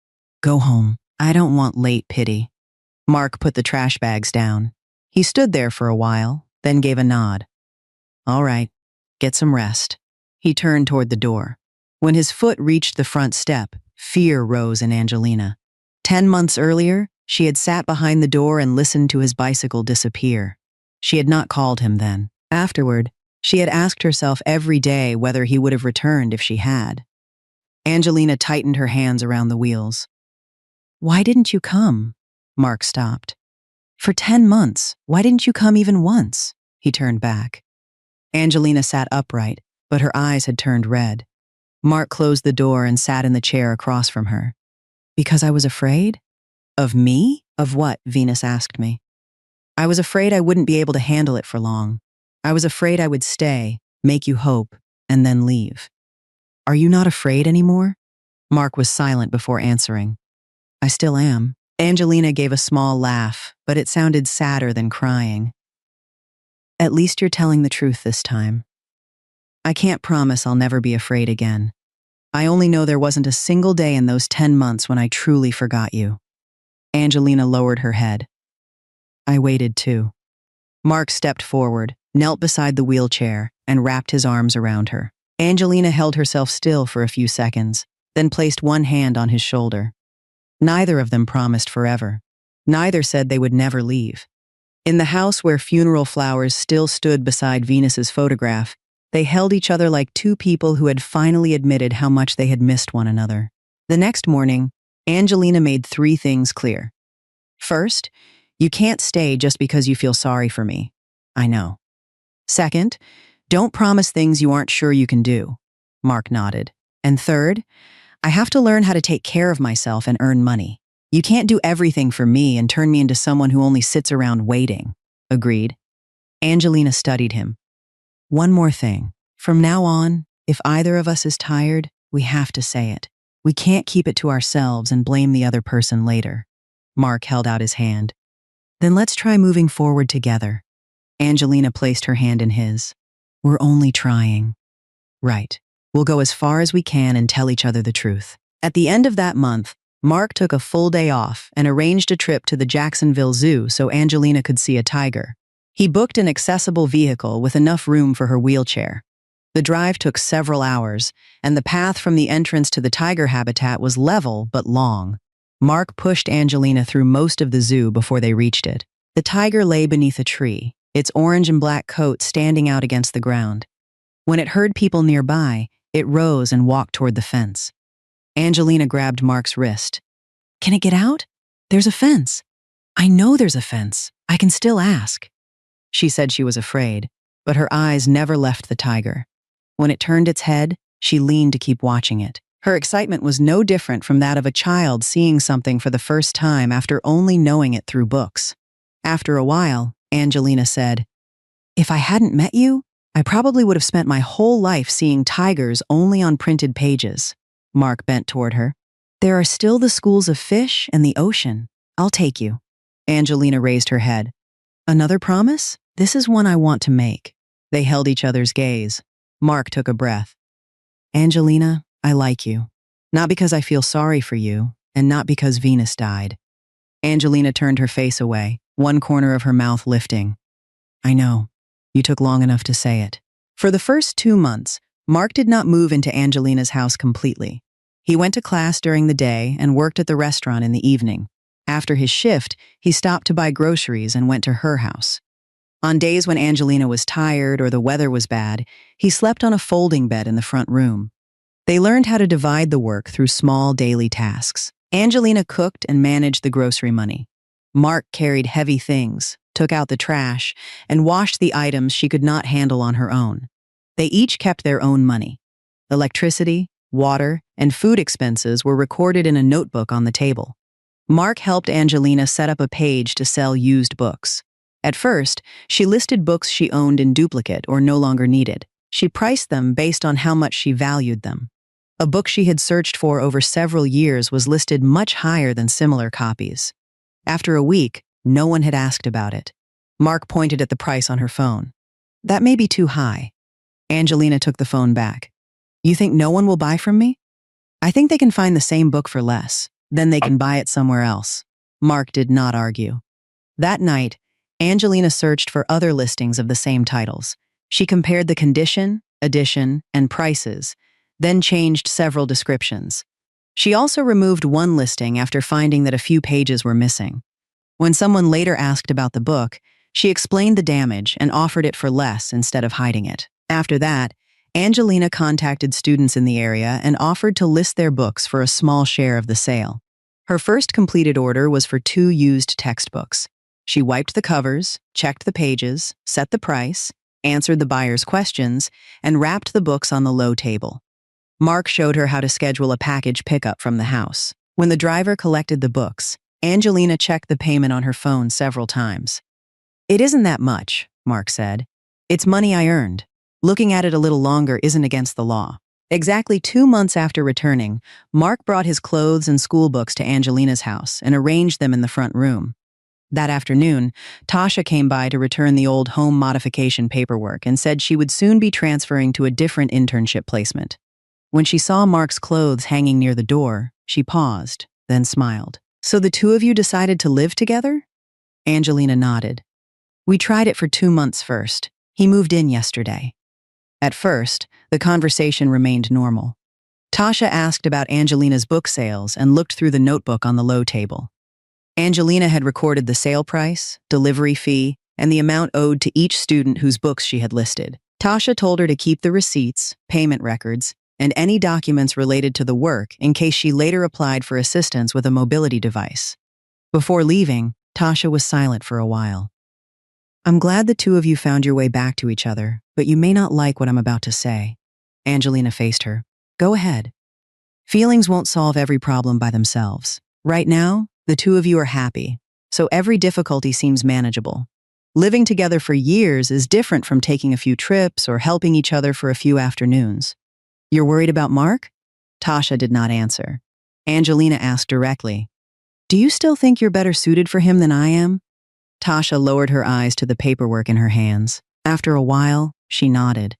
"Go home. I don't want late pity." Mark put the trash bags down. He stood there for a while, then gave a nod. "All right, get some rest." He turned toward the door. When his foot reached the front step, fear rose in Angelina. 10 months earlier, she had sat behind the door and listened to his bicycle disappear. She had not called him then. Afterward, she had asked herself every day whether he would have returned if she had. Angelina tightened her hands around the wheels. "Why didn't you come?" Mark stopped. "For 10 months, why didn't you come even once?" He turned back. Angelina sat upright, but her eyes had turned red. Mark closed the door and sat in the chair across from her. "Because I was afraid?" "Of me?" "Of what?" Venus asked me. "I was afraid I wouldn't be able to handle it for long. I was afraid I would stay, make you hope, and then leave." "Are you not afraid anymore?" Mark was silent before answering. "I still am." Angelina gave a small laugh, but it sounded sadder than crying. "At least you're telling the truth this time. I can't promise I'll never be afraid again. I only know there wasn't a single day in those 10 months when I truly forgot you." Angelina lowered her head. "I waited too." Mark stepped forward, knelt beside the wheelchair, and wrapped his arms around her. Angelina held herself still for a few seconds, then placed one hand on his shoulder. Neither of them promised forever. Neither said they would never leave. In the house where funeral flowers still stood beside Venus's photograph, they held each other like 2 people who had finally admitted how much they had missed one another. The next morning, Angelina made 3 things clear. First, you can't stay just because you feel sorry for me. I know. Second, don't promise things you aren't sure you can do. Mark nodded. And third, I have to learn how to take care of myself and earn money. You can't do everything for me and turn me into someone who only sits around waiting. Agreed. Angelina studied him. One more thing. From now on, if either of us is tired, we have to say it. We can't keep it to ourselves and blame the other person later. Mark held out his hand. Then let's try moving forward together. Angelina placed her hand in his. We're only trying. Right. We'll go as far as we can and tell each other the truth. At the end of that month, Mark took a full day off and arranged a trip to the Jacksonville Zoo so Angelina could see a tiger. He booked an accessible vehicle with enough room for her wheelchair. The drive took several hours, and the path from the entrance to the tiger habitat was level but long. Mark pushed Angelina through most of the zoo before they reached it. The tiger lay beneath a tree, its orange and black coat standing out against the ground. When it heard people nearby, it rose and walked toward the fence. Angelina grabbed Mark's wrist. Can it get out? There's a fence. I know there's a fence. I can still ask. She said she was afraid, but her eyes never left the tiger. When it turned its head, she leaned to keep watching it. Her excitement was no different from that of a child seeing something for the first time after only knowing it through books. After a while, Angelina said, If I hadn't met you, I probably would have spent my whole life seeing tigers only on printed pages. Mark bent toward her. There are still the schools of fish and the ocean. I'll take you. Angelina raised her head. Another promise? This is one I want to make. They held each other's gaze. Mark took a breath. Angelina, I like you. Not because I feel sorry for you, and not because Venus died. Angelina turned her face away, one corner of her mouth lifting. I know. You took long enough to say it. For the first 2 months, Mark did not move into Angelina's house completely. He went to class during the day and worked at the restaurant in the evening. After his shift, he stopped to buy groceries and went to her house. On days when Angelina was tired or the weather was bad, he slept on a folding bed in the front room. They learned how to divide the work through small daily tasks. Angelina cooked and managed the grocery money. Mark carried heavy things, took out the trash, and washed the items she could not handle on her own. They each kept their own money. Electricity, water, and food expenses were recorded in a notebook on the table. Mark helped Angelina set up a page to sell used books. At first, she listed books she owned in duplicate or no longer needed. She priced them based on how much she valued them. A book she had searched for over several years was listed much higher than similar copies. After a week, no one had asked about it. Mark pointed at the price on her phone. "That may be too high." Angelina took the phone back. "You think no one will buy from me? I think they can find the same book for less. Then they can buy it somewhere else." Mark did not argue. That night, Angelina searched for other listings of the same titles. She compared the condition, edition, and prices, then changed several descriptions. She also removed one listing after finding that a few pages were missing. When someone later asked about the book, she explained the damage and offered it for less instead of hiding it. After that, Angelina contacted students in the area and offered to list their books for a small share of the sale. Her first completed order was for 2 used textbooks. She wiped the covers, checked the pages, set the price, answered the buyer's questions, and wrapped the books on the low table. Mark showed her how to schedule a package pickup from the house. When the driver collected the books, Angelina checked the payment on her phone several times. "It isn't that much," Mark said. "It's money I earned. Looking at it a little longer isn't against the law." Exactly 2 months after returning, Mark brought his clothes and school books to Angelina's house and arranged them in the front room. That afternoon, Tasha came by to return the old home modification paperwork and said she would soon be transferring to a different internship placement. When she saw Mark's clothes hanging near the door, she paused, then smiled. "So the 2 of you decided to live together?" Angelina nodded. "We tried it for 2 months first. He moved in yesterday." At first, the conversation remained normal. Tasha asked about Angelina's book sales and looked through the notebook on the low table. Angelina had recorded the sale price, delivery fee, and the amount owed to each student whose books she had listed. Tasha told her to keep the receipts, payment records, and any documents related to the work in case she later applied for assistance with a mobility device. Before leaving, Tasha was silent for a while. "I'm glad the 2 of you found your way back to each other, but you may not like what I'm about to say." Angelina faced her. "Go ahead. Feelings won't solve every problem by themselves. Right now, the 2 of you are happy, so every difficulty seems manageable. Living together for years is different from taking a few trips or helping each other for a few afternoons. You're worried about Mark?" Tasha did not answer. Angelina asked directly, "Do you still think you're better suited for him than I am?" Tasha lowered her eyes to the paperwork in her hands. After a while, she nodded.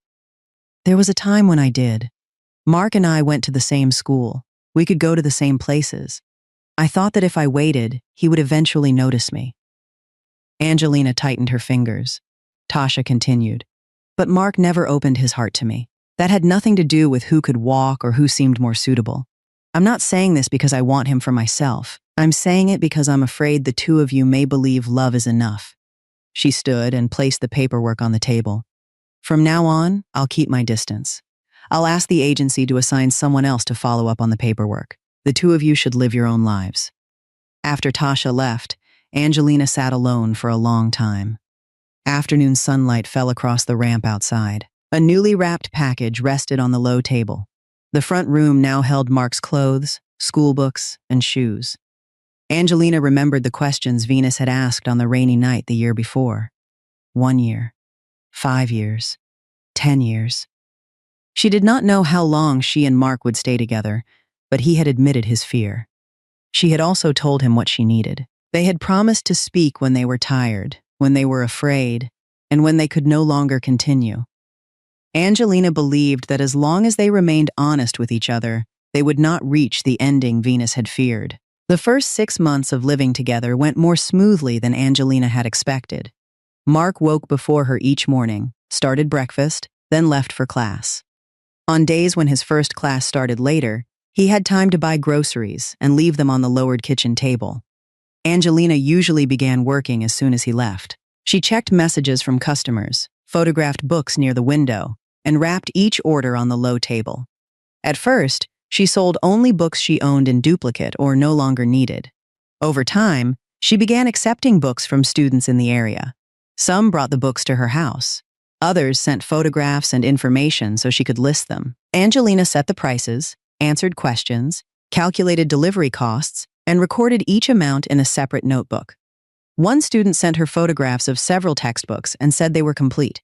"There was a time when I did. Mark and I went to the same school. We could go to the same places. I thought that if I waited, he would eventually notice me." Angelina tightened her fingers. Tasha continued, "But Mark never opened his heart to me. That had nothing to do with who could walk or who seemed more suitable. I'm not saying this because I want him for myself. I'm saying it because I'm afraid the 2 of you may believe love is enough." She stood and placed the paperwork on the table. "From now on, I'll keep my distance. I'll ask the agency to assign someone else to follow up on the paperwork. The 2 of you should live your own lives." After Tasha left, Angelina sat alone for a long time. Afternoon sunlight fell across the ramp outside. A newly wrapped package rested on the low table. The front room now held Mark's clothes, school books, and shoes. Angelina remembered the questions Venus had asked on the rainy night the year before. 1 year, 5 years, 10 years. She did not know how long she and Mark would stay together, but he had admitted his fear. She had also told him what she needed. They had promised to speak when they were tired, when they were afraid, and when they could no longer continue. Angelina believed that as long as they remained honest with each other, they would not reach the ending Venus had feared. The first 6 months of living together went more smoothly than Angelina had expected. Mark woke before her each morning, started breakfast, then left for class. On days when his first class started later, he had time to buy groceries and leave them on the lowered kitchen table. Angelina usually began working as soon as he left. She checked messages from customers, photographed books near the window, and wrapped each order on the low table. At first, she sold only books she owned in duplicate or no longer needed. Over time, she began accepting books from students in the area. Some brought the books to her house. Others sent photographs and information so she could list them. Angelina set the prices, answered questions, calculated delivery costs, and recorded each amount in a separate notebook. One student sent her photographs of several textbooks and said they were complete.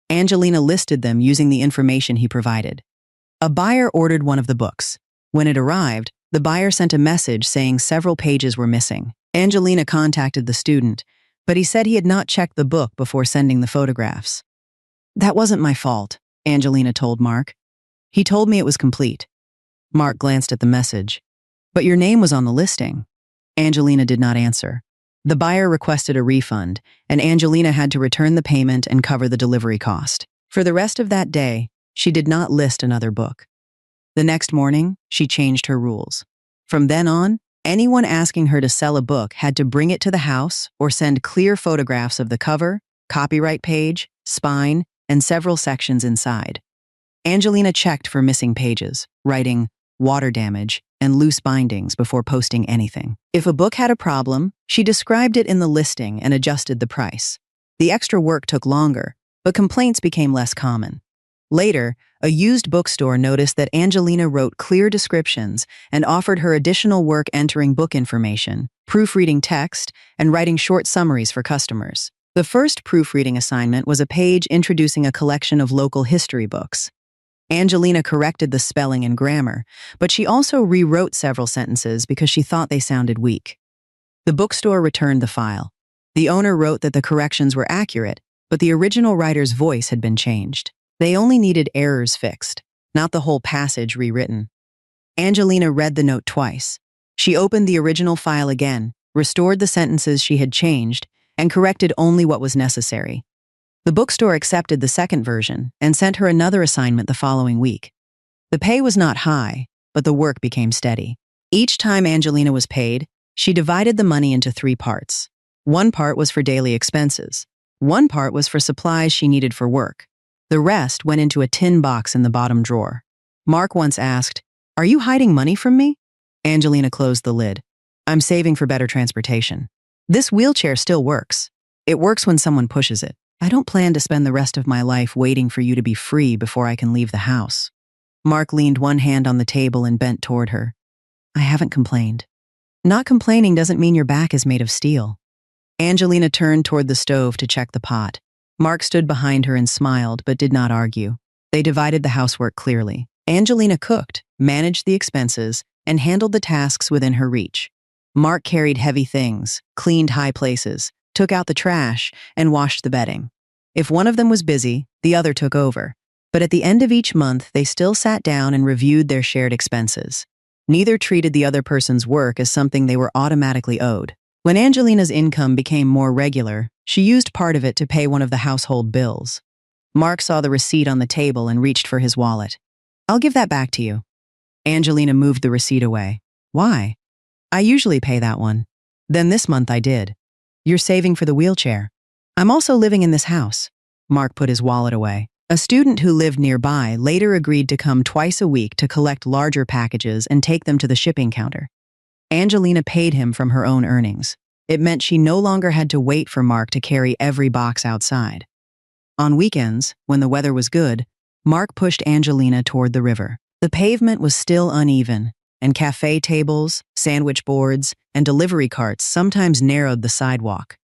Angelina listed them using the information he provided. A buyer ordered one of the books. When it arrived, the buyer sent a message saying several pages were missing. Angelina contacted the student, but he said he had not checked the book before sending the photographs. "That wasn't my fault," Angelina told Mark. "He told me it was complete." Mark glanced at the message. "But your name was on the listing." Angelina did not answer. The buyer requested a refund, and Angelina had to return the payment and cover the delivery cost. For the rest of that day, she did not list another book. The next morning, she changed her rules. From then on, anyone asking her to sell a book had to bring it to the house or send clear photographs of the cover, copyright page, spine, and several sections inside. Angelina checked for missing pages, writing water damage and loose bindings before posting anything. If a book had a problem, she described it in the listing and adjusted the price. The extra work took longer, but complaints became less common. Later, a used bookstore noticed that Angelina wrote clear descriptions and offered her additional work entering book information, proofreading text, and writing short summaries for customers. The first proofreading assignment was a page introducing a collection of local history books. Angelina corrected the spelling and grammar, but she also rewrote several sentences because she thought they sounded weak. The bookstore returned the file. The owner wrote that the corrections were accurate, but the original writer's voice had been changed. They only needed errors fixed, not the whole passage rewritten. Angelina read the note twice. She opened the original file again, restored the sentences she had changed, and corrected only what was necessary. The bookstore accepted the second version and sent her another assignment the following week. The pay was not high, but the work became steady. Each time Angelina was paid, she divided the money into 3 parts. One part was for daily expenses. One part was for supplies she needed for work. The rest went into a tin box in the bottom drawer. Mark once asked, "Are you hiding money from me?" Angelina closed the lid. "I'm saving for better transportation. This wheelchair still works. It works when someone pushes it. I don't plan to spend the rest of my life waiting for you to be free before I can leave the house." Mark leaned one hand on the table and bent toward her. "I haven't complained." "Not complaining doesn't mean your back is made of steel." Angelina turned toward the stove to check the pot. Mark stood behind her and smiled, but did not argue. They divided the housework clearly. Angelina cooked, managed the expenses, and handled the tasks within her reach. Mark carried heavy things, cleaned high places, took out the trash, and washed the bedding. If one of them was busy, the other took over. But at the end of each month, they still sat down and reviewed their shared expenses. Neither treated the other person's work as something they were automatically owed. When Angelina's income became more regular, she used part of it to pay one of the household bills. Mark saw the receipt on the table and reached for his wallet. "I'll give that back to you." Angelina moved the receipt away. "Why?" "I usually pay that one." "Then this month I did." "You're saving for the wheelchair." "I'm also living in this house." Mark put his wallet away. A student who lived nearby later agreed to come twice a week to collect larger packages and take them to the shipping counter. Angelina paid him from her own earnings. It meant she no longer had to wait for Mark to carry every box outside. On weekends, when the weather was good, Mark pushed Angelina toward the river. The pavement was still uneven, and cafe tables, sandwich boards, and delivery carts sometimes narrowed the sidewalk.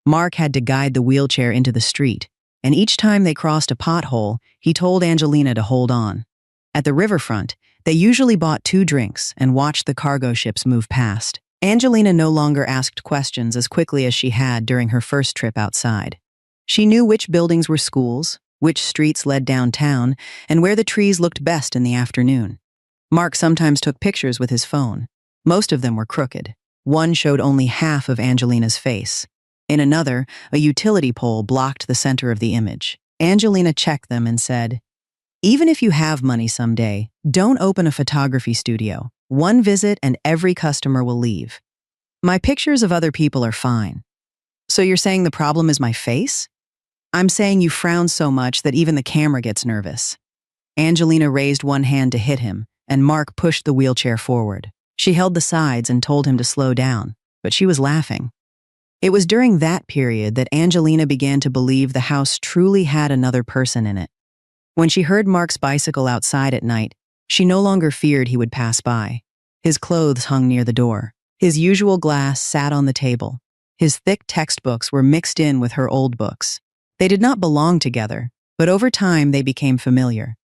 Mark had to guide the wheelchair into the street, and each time they crossed a pothole, he told Angelina to hold on. At the riverfront, they usually bought 2 drinks and watched the cargo ships move past. Angelina no longer asked questions as quickly as she had during her first trip outside. She knew which buildings were schools, which streets led downtown, and where the trees looked best in the afternoon. Mark sometimes took pictures with his phone. Most of them were crooked. One showed only half of Angelina's face. In another, a utility pole blocked the center of the image. Angelina checked them and said, "Even if you have money someday, don't open a photography studio. One visit and every customer will leave." My pictures of other people are fine. So you're saying the problem is my face? I'm saying you frown so much that even the camera gets nervous. Angelina raised one hand to hit him, and Mark pushed the wheelchair forward. She held the sides and told him to slow down, but she was laughing. It was during that period that Angelina began to believe the house truly had another person in it. When she heard Mark's bicycle outside at night, she no longer feared he would pass by. His clothes hung near the door. His usual glass sat on the table. His thick textbooks were mixed in with her old books. They did not belong together, but over time they became familiar.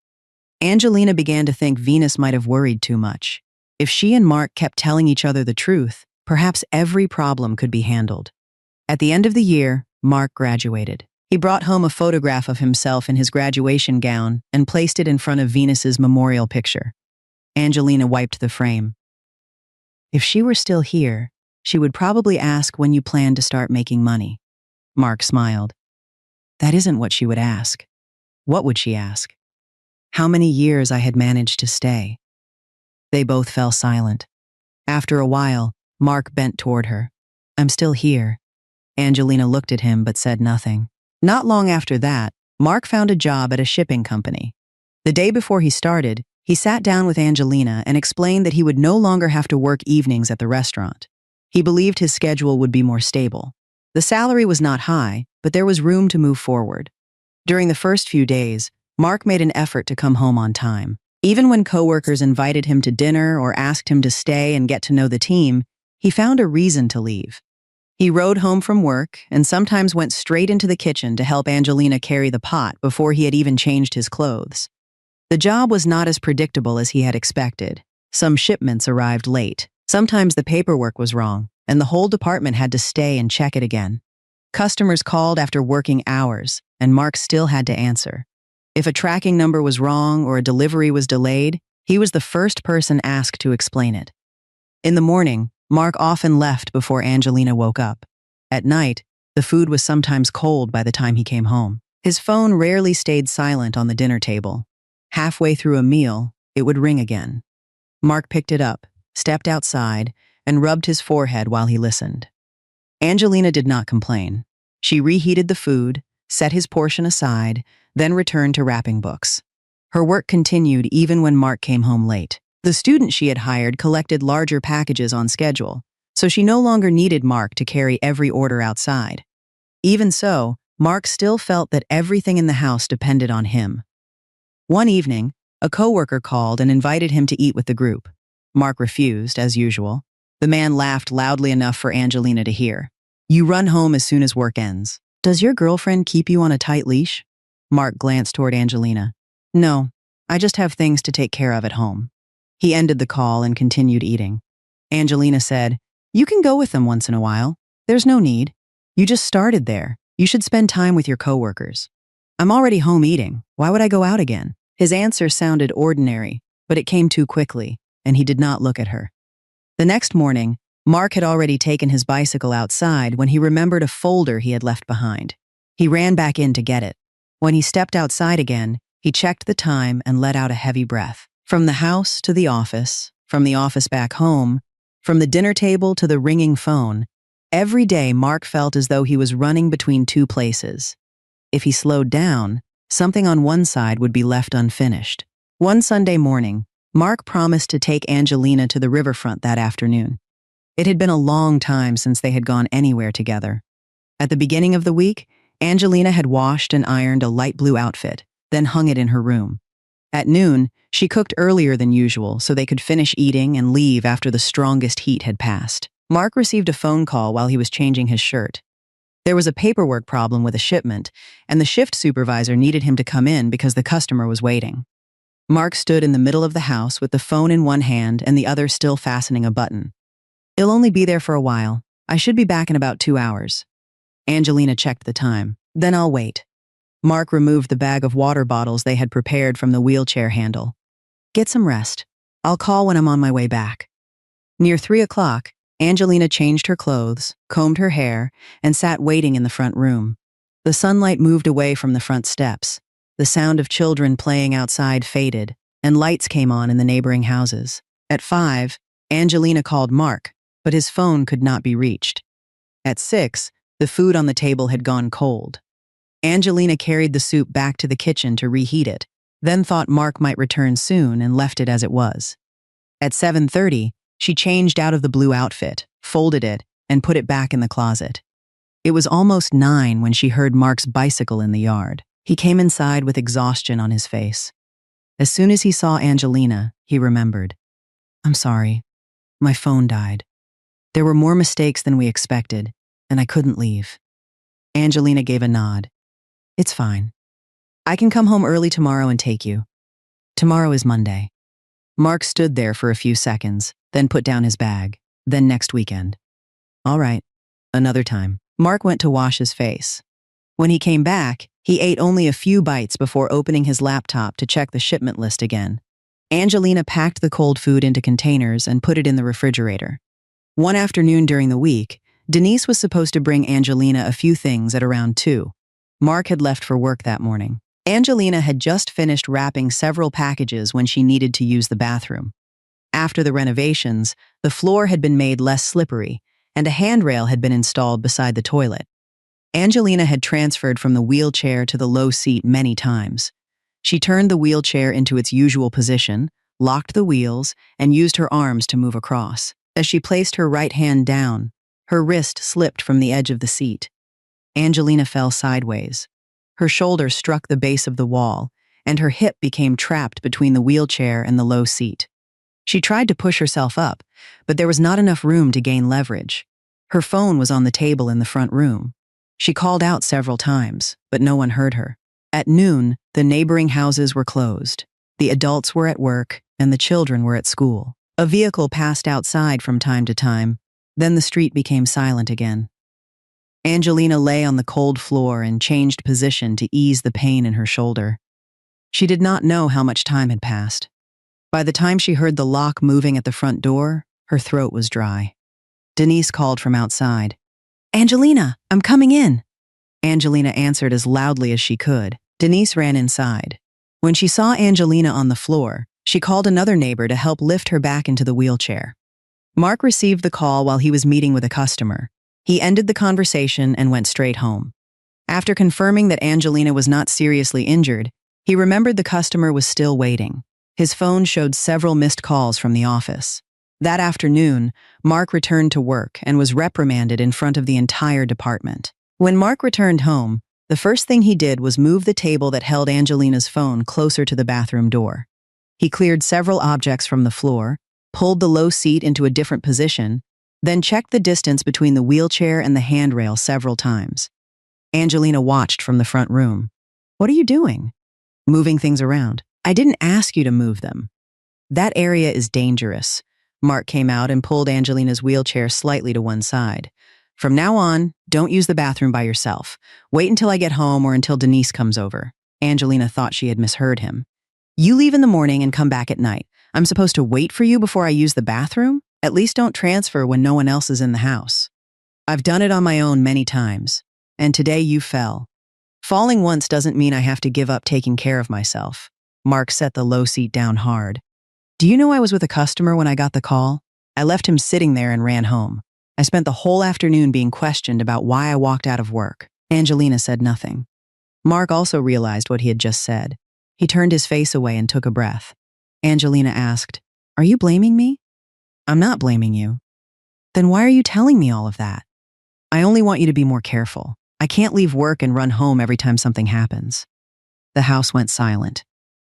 Angelina began to think Venus might have worried too much. If she and Mark kept telling each other the truth, perhaps every problem could be handled. At the end of the year, Mark graduated. He brought home a photograph of himself in his graduation gown and placed it in front of Venus's memorial picture. Angelina wiped the frame. If she were still here, she would probably ask when you plan to start making money. Mark smiled. That isn't what she would ask. What would she ask? How many years I had managed to stay. They both fell silent. After a while, Mark bent toward her. I'm still here. Angelina looked at him but said nothing. Not long after that, Mark found a job at a shipping company. The day before he started, he sat down with Angelina and explained that he would no longer have to work evenings at the restaurant. He believed his schedule would be more stable. The salary was not high, but there was room to move forward. During the first few days, Mark made an effort to come home on time. Even when coworkers invited him to dinner or asked him to stay and get to know the team, he found a reason to leave. He rode home from work and sometimes went straight into the kitchen to help Angelina carry the pot before he had even changed his clothes. The job was not as predictable as he had expected. Some shipments arrived late. Sometimes the paperwork was wrong, and the whole department had to stay and check it again. Customers called after working hours, and Mark still had to answer. If a tracking number was wrong or a delivery was delayed, he was the first person asked to explain it. In the morning, Mark often left before Angelina woke up. At night, the food was sometimes cold by the time he came home. His phone rarely stayed silent on the dinner table. Halfway through a meal, it would ring again. Mark picked it up, stepped outside, and rubbed his forehead while he listened. Angelina did not complain. She reheated the food, set his portion aside, then returned to wrapping books. Her work continued even when Mark came home late. The student she had hired collected larger packages on schedule, so she no longer needed Mark to carry every order outside. Even so, Mark still felt that everything in the house depended on him. One evening, a coworker called and invited him to eat with the group. Mark refused, as usual. The man laughed loudly enough for Angelina to hear. You run home as soon as work ends. Does your girlfriend keep you on a tight leash? Mark glanced toward Angelina. No, I just have things to take care of at home. He ended the call and continued eating. Angelina said, You can go with them once in a while. There's no need. You just started there. You should spend time with your coworkers. I'm already home eating. Why would I go out again? His answer sounded ordinary, but it came too quickly, and he did not look at her. The next morning, Mark had already taken his bicycle outside when he remembered a folder he had left behind. He ran back in to get it. When he stepped outside again, he checked the time and let out a heavy breath. From the house to the office, from the office back home, from the dinner table to the ringing phone, every day Mark felt as though he was running between two places. If he slowed down, something on one side would be left unfinished. One Sunday morning, Mark promised to take Angelina to the riverfront that afternoon. It had been a long time since they had gone anywhere together. At the beginning of the week, Angelina had washed and ironed a light blue outfit, then hung it in her room. At noon, she cooked earlier than usual so they could finish eating and leave after the strongest heat had passed. Mark received a phone call while he was changing his shirt. There was a paperwork problem with a shipment, and the shift supervisor needed him to come in because the customer was waiting. Mark stood in the middle of the house with the phone in one hand and the other still fastening a button. It'll only be there for a while. I should be back in about 2 hours. Angelina checked the time. Then I'll wait. Mark removed the bag of water bottles they had prepared from the wheelchair handle. Get some rest. I'll call when I'm on my way back. Near 3 o'clock, Angelina changed her clothes, combed her hair, and sat waiting in the front room. The sunlight moved away from the front steps. The sound of children playing outside faded, and lights came on in the neighboring houses. At 5, Angelina called Mark, but his phone could not be reached. At 6, the food on the table had gone cold. Angelina carried the soup back to the kitchen to reheat it, then thought Mark might return soon and left it as it was. At 7:30, she changed out of the blue outfit, folded it, and put it back in the closet. It was almost 9 when she heard Mark's bicycle in the yard. He came inside with exhaustion on his face. As soon as he saw Angelina, he remembered. "I'm sorry. My phone died. There were more mistakes than we expected, and I couldn't leave." Angelina gave a nod. "It's fine. I can come home early tomorrow and take you. Tomorrow is Monday." Mark stood there for a few seconds, then put down his bag. "Then next weekend." "All right. Another time." Mark went to wash his face. When he came back, he ate only a few bites before opening his laptop to check the shipment list again. Angelina packed the cold food into containers and put it in the refrigerator. One afternoon during the week, Denise was supposed to bring Angelina a few things at around 2. Mark had left for work that morning. Angelina had just finished wrapping several packages when she needed to use the bathroom. After the renovations, the floor had been made less slippery, and a handrail had been installed beside the toilet. Angelina had transferred from the wheelchair to the low seat many times. She turned the wheelchair into its usual position, locked the wheels, and used her arms to move across. As she placed her right hand down, her wrist slipped from the edge of the seat. Angelina fell sideways. Her shoulder struck the base of the wall, and her hip became trapped between the wheelchair and the low seat. She tried to push herself up, but there was not enough room to gain leverage. Her phone was on the table in the front room. She called out several times, but no one heard her. At noon, the neighboring houses were closed. The adults were at work, and the children were at school. A vehicle passed outside from time to time. Then the street became silent again. Angelina lay on the cold floor and changed position to ease the pain in her shoulder. She did not know how much time had passed. By the time she heard the lock moving at the front door, her throat was dry. Denise called from outside. "Angelina, I'm coming in." Angelina answered as loudly as she could. Denise ran inside. When she saw Angelina on the floor, she called another neighbor to help lift her back into the wheelchair. Mark received the call while he was meeting with a customer. He ended the conversation and went straight home. After confirming that Angelina was not seriously injured, he remembered the customer was still waiting. His phone showed several missed calls from the office. That afternoon, Mark returned to work and was reprimanded in front of the entire department. When Mark returned home, the first thing he did was move the table that held Angelina's phone closer to the bathroom door. He cleared several objects from the floor, pulled the low seat into a different position, then checked the distance between the wheelchair and the handrail several times. Angelina watched from the front room. "What are you doing?" "Moving things around." "I didn't ask you to move them." "That area is dangerous." Mark came out and pulled Angelina's wheelchair slightly to one side. "From now on, don't use the bathroom by yourself. Wait until I get home or until Denise comes over." Angelina thought she had misheard him. "You leave in the morning and come back at night. I'm supposed to wait for you before I use the bathroom? At least don't transfer when no one else is in the house." "I've done it on my own many times, and today you fell. Falling once doesn't mean I have to give up taking care of myself." Mark set the low seat down hard. "Do you know I was with a customer when I got the call? I left him sitting there and ran home. I spent the whole afternoon being questioned about why I walked out of work." Angelina said nothing. Mark also realized what he had just said. He turned his face away and took a breath. Angelina asked, "Are you blaming me?" "I'm not blaming you." "Then why are you telling me all of that?" "I only want you to be more careful. I can't leave work and run home every time something happens." The house went silent.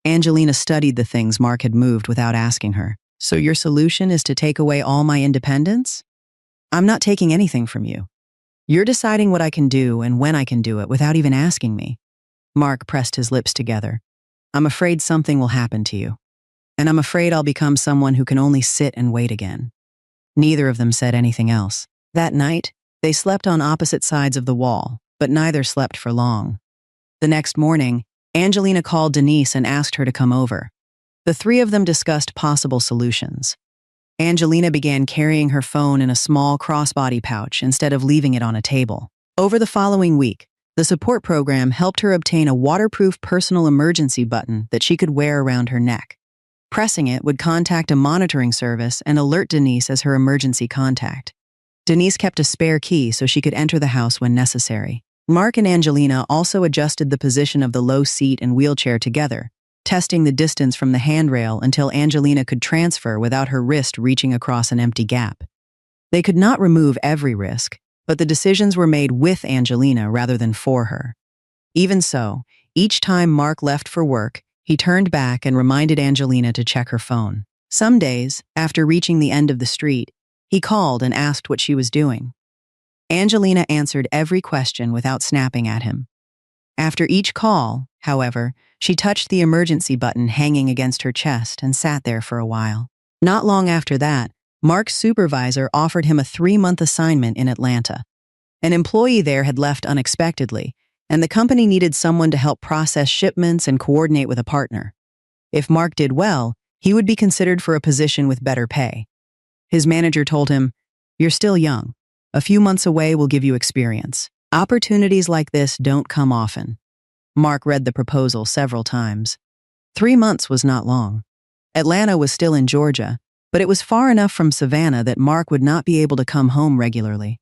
Angelina studied the things Mark had moved without asking her. "So your solution is to take away all my independence?" "I'm not taking anything from you. You're deciding what I can do and when I can do it without even asking me." Mark pressed his lips together. "I'm afraid something will happen to you. And I'm afraid I'll become someone who can only sit and wait again." Neither of them said anything else. That night, they slept on opposite sides of the wall, but neither slept for long. The next morning, Angelina called Denise and asked her to come over. The three of them discussed possible solutions. Angelina began carrying her phone in a small crossbody pouch instead of leaving it on a table. Over the following week, the support program helped her obtain a waterproof personal emergency button that she could wear around her neck. Pressing it would contact a monitoring service and alert Denise as her emergency contact. Denise kept a spare key so she could enter the house when necessary. Mark and Angelina also adjusted the position of the low seat and wheelchair together, testing the distance from the handrail until Angelina could transfer without her wrist reaching across an empty gap. They could not remove every risk, but the decisions were made with Angelina rather than for her. Even so, each time Mark left for work, he turned back and reminded Angelina to check her phone. Some days, after reaching the end of the street, he called and asked what she was doing. Angelina answered every question without snapping at him. After each call, however, she touched the emergency button hanging against her chest and sat there for a while. Not long after that, Mark's supervisor offered him a 3-month assignment in Atlanta. An employee there had left unexpectedly, and the company needed someone to help process shipments and coordinate with a partner. If Mark did well, he would be considered for a position with better pay. His manager told him, "You're still young. A few months away will give you experience. Opportunities like this don't come often." Mark read the proposal several times. 3 months was not long. Atlanta was still in Georgia, but it was far enough from Savannah that Mark would not be able to come home regularly.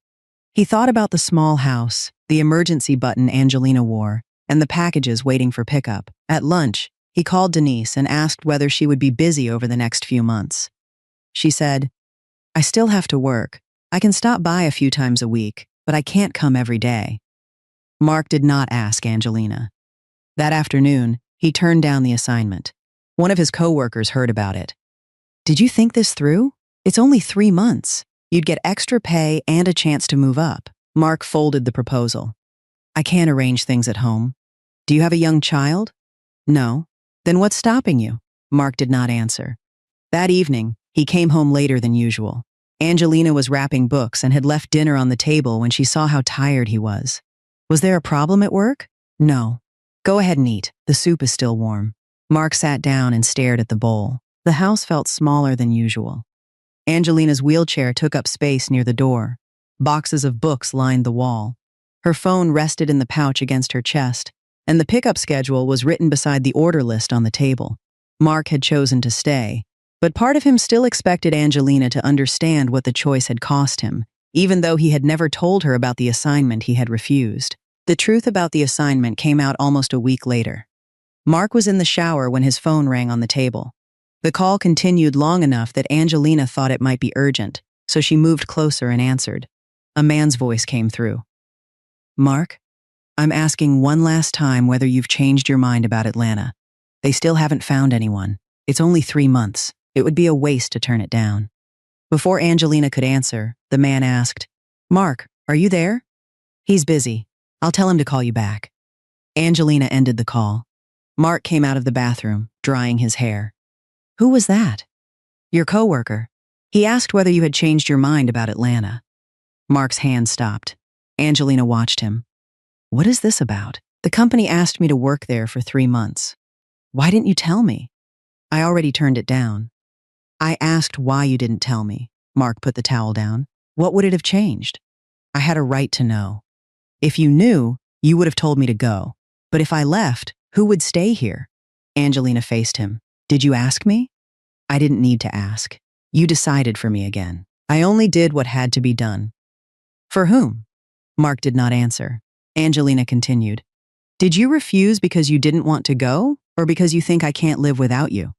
He thought about the small house, the emergency button Angelina wore, and the packages waiting for pickup. At lunch, he called Denise and asked whether she would be busy over the next few months. She said, "I still have to work. I can stop by a few times a week, but I can't come every day." Mark did not ask Angelina. That afternoon, he turned down the assignment. One of his coworkers heard about it. "Did you think this through? It's only 3 months. You'd get extra pay and a chance to move up." Mark folded the proposal. "I can't arrange things at home. Do you have a young child?" "No." "Then what's stopping you?" Mark did not answer. That evening, he came home later than usual. Angelina was wrapping books and had left dinner on the table when she saw how tired he was. "Was there a problem at work?" "No." "Go ahead and eat. The soup is still warm." Mark sat down and stared at the bowl. The house felt smaller than usual. Angelina's wheelchair took up space near the door. Boxes of books lined the wall. Her phone rested in the pouch against her chest, and the pickup schedule was written beside the order list on the table. Mark had chosen to stay, but part of him still expected Angelina to understand what the choice had cost him, even though he had never told her about the assignment he had refused. The truth about the assignment came out almost a week later. Mark was in the shower when his phone rang on the table. The call continued long enough that Angelina thought it might be urgent, so she moved closer and answered. A man's voice came through. "Mark, I'm asking one last time whether you've changed your mind about Atlanta. They still haven't found anyone. It's only 3 months. It would be a waste to turn it down." Before Angelina could answer, the man asked, "Mark, are you there?" "He's busy. I'll tell him to call you back." Angelina ended the call. Mark came out of the bathroom, drying his hair. "Who was that?" "Your coworker. He asked whether you had changed your mind about Atlanta." Mark's hand stopped. Angelina watched him. "What is this about?" "The company asked me to work there for 3 months." "Why didn't you tell me?" "I already turned it down." "I asked why you didn't tell me." Mark put the towel down. "What would it have changed?" "I had a right to know. If you knew, you would have told me to go. But if I left, who would stay here?" Angelina faced him. "Did you ask me?" "I didn't need to ask. You decided for me again. I only did what had to be done." "For whom?" Mark did not answer. Angelina continued. "Did you refuse because you didn't want to go, or because you think I can't live without you?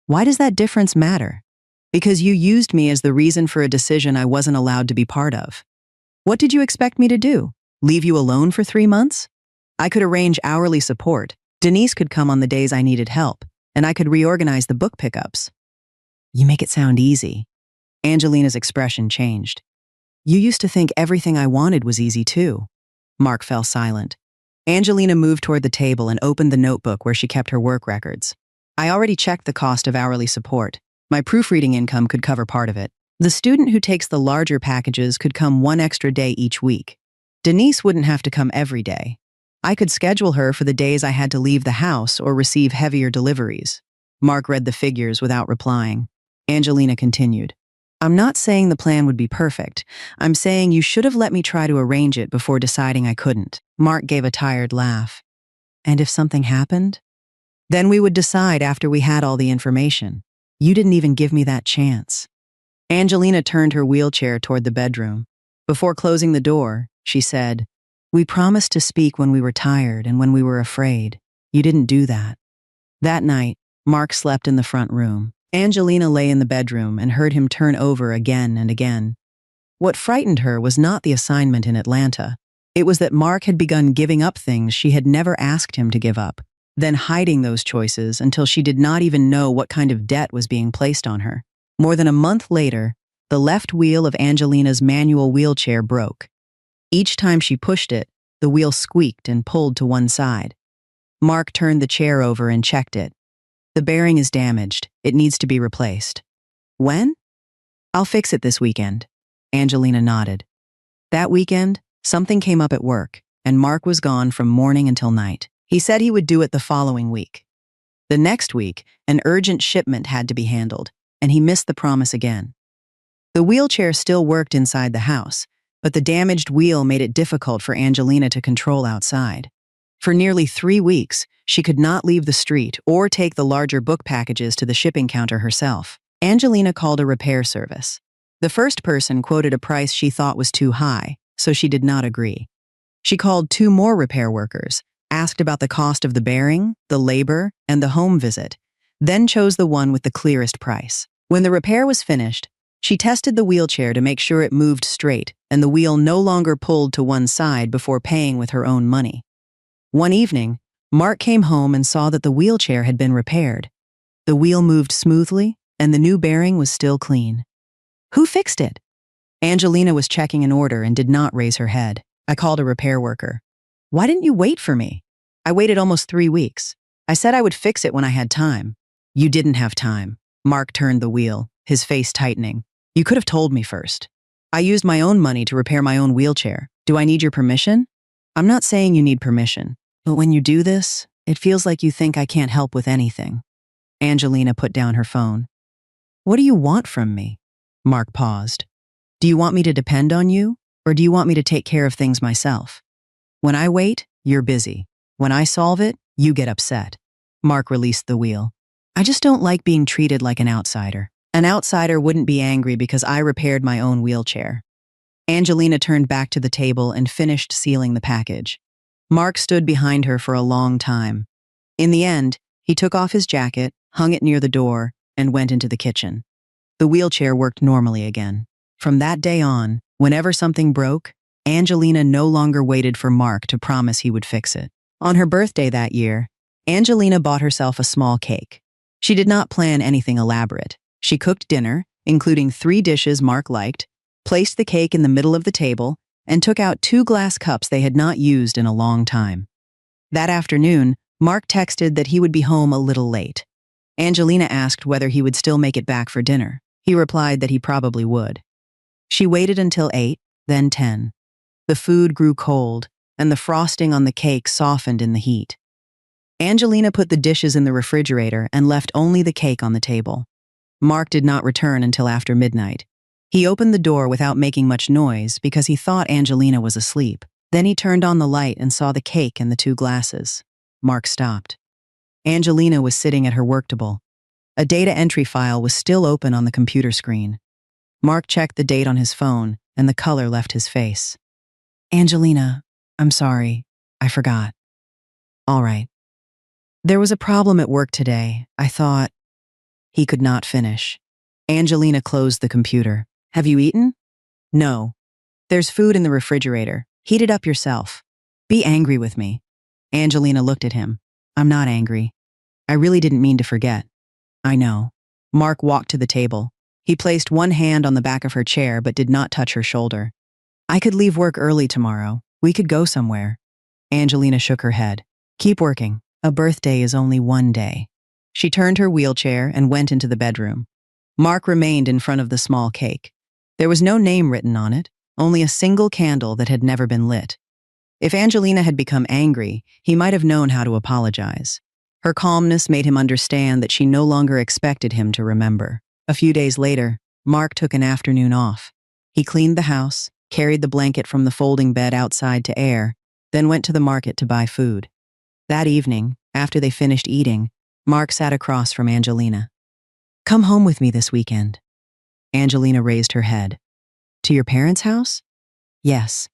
Why does that difference matter?" "Because you used me as the reason for a decision I wasn't allowed to be part of." "What did you expect me to do? Leave you alone for 3 months? I could arrange hourly support. Denise could come on the days I needed help, and I could reorganize the book pickups." "You make it sound easy." Angelina's expression changed. "You used to think everything I wanted was easy too." Mark fell silent. Angelina moved toward the table and opened the notebook where she kept her work records. "I already checked the cost of hourly support. My proofreading income could cover part of it. The student who takes the larger packages could come 1 extra day each week. Denise wouldn't have to come every day. I could schedule her for the days I had to leave the house or receive heavier deliveries." Mark read the figures without replying. Angelina continued. "I'm not saying the plan would be perfect. I'm saying you should have let me try to arrange it before deciding I couldn't." Mark gave a tired laugh. "And if something happened?" "Then we would decide after we had all the information." You didn't even give me that chance." Angelina turned her wheelchair toward the bedroom. Before closing the door, she said, "We promised to speak when we were tired and when we were afraid. You didn't do that." That night, Mark slept in the front room. Angelina lay in the bedroom and heard him turn over again and again. What frightened her was not the assignment in Atlanta. It was that Mark had begun giving up things she had never asked him to give up, then hiding those choices until she did not even know what kind of debt was being placed on her. More than a month later, the left wheel of Angelina's manual wheelchair broke. Each time she pushed it, the wheel squeaked and pulled to one side. Mark turned the chair over and checked it. "The bearing is damaged. It needs to be replaced." "When?" "I'll fix it this weekend." Angelina nodded. That weekend, something came up at work, and Mark was gone from morning until night. He said he would do it the following week. The next week, an urgent shipment had to be handled, and he missed the promise again. The wheelchair still worked inside the house, but the damaged wheel made it difficult for Angelina to control outside. For nearly 3 weeks, she could not leave the street or take the larger book packages to the shipping counter herself. Angelina called a repair service. The first person quoted a price she thought was too high, so she did not agree. She called 2 more repair workers, asked about the cost of the bearing, the labor, and the home visit, then chose the one with the clearest price. When the repair was finished, she tested the wheelchair to make sure it moved straight and the wheel no longer pulled to one side before paying with her own money. One evening, Mark came home and saw that the wheelchair had been repaired. The wheel moved smoothly, and the new bearing was still clean. "Who fixed it?" Angelina was checking an order and did not raise her head. "I called a repair worker." "Why didn't you wait for me?" "I waited almost 3 weeks. I said I would fix it when I had time." "You didn't have time." Mark turned the wheel, his face tightening. "You could have told me first. I used my own money to repair my own wheelchair. Do I need your permission?" "I'm not saying you need permission, but when you do this, it feels like you think I can't help with anything." Angelina put down her phone. "What do you want from me?" Mark paused. "Do you want me to depend on you, or do you want me to take care of things myself? When I wait, you're busy. When I solve it, you get upset." Mark released the wheel. "I just don't like being treated like an outsider. An outsider wouldn't be angry because I repaired my own wheelchair." Angelina turned back to the table and finished sealing the package. Mark stood behind her for a long time. In the end, he took off his jacket, hung it near the door, and went into the kitchen. The wheelchair worked normally again. From that day on, whenever something broke, Angelina no longer waited for Mark to promise he would fix it. On her birthday that year, Angelina bought herself a small cake. She did not plan anything elaborate. She cooked dinner, including 3 dishes Mark liked, placed the cake in the middle of the table, and took out 2 glass cups they had not used in a long time. That afternoon, Mark texted that he would be home a little late. Angelina asked whether he would still make it back for dinner. He replied that he probably would. She waited until 8, then 10. The food grew cold, and the frosting on the cake softened in the heat. Angelina put the dishes in the refrigerator and left only the cake on the table. Mark did not return until after midnight. He opened the door without making much noise because he thought Angelina was asleep. Then he turned on the light and saw the cake and the 2 glasses. Mark stopped. Angelina was sitting at her worktable. A data entry file was still open on the computer screen. Mark checked the date on his phone, and the color left his face. "Angelina, I'm sorry. I forgot." "All right. There was a problem at work today. I thought—" He could not finish. Angelina closed the computer. "Have you eaten?" "No. There's food in the refrigerator. Heat it up yourself. Be angry with me." Angelina looked at him. "I'm not angry. I really didn't mean to forget." "I know." Mark walked to the table. He placed one hand on the back of her chair but did not touch her shoulder. "I could leave work early tomorrow. We could go somewhere." Angelina shook her head. "Keep working. A birthday is only one day." She turned her wheelchair and went into the bedroom. Mark remained in front of the small cake. There was no name written on it, only a single candle that had never been lit. If Angelina had become angry, he might have known how to apologize. Her calmness made him understand that she no longer expected him to remember. A few days later, Mark took an afternoon off. He cleaned the house, carried the blanket from the folding bed outside to air, then went to the market to buy food. That evening, after they finished eating, Mark sat across from Angelina. Come home with me this weekend. Angelina raised her head. To your parents' house? Yes.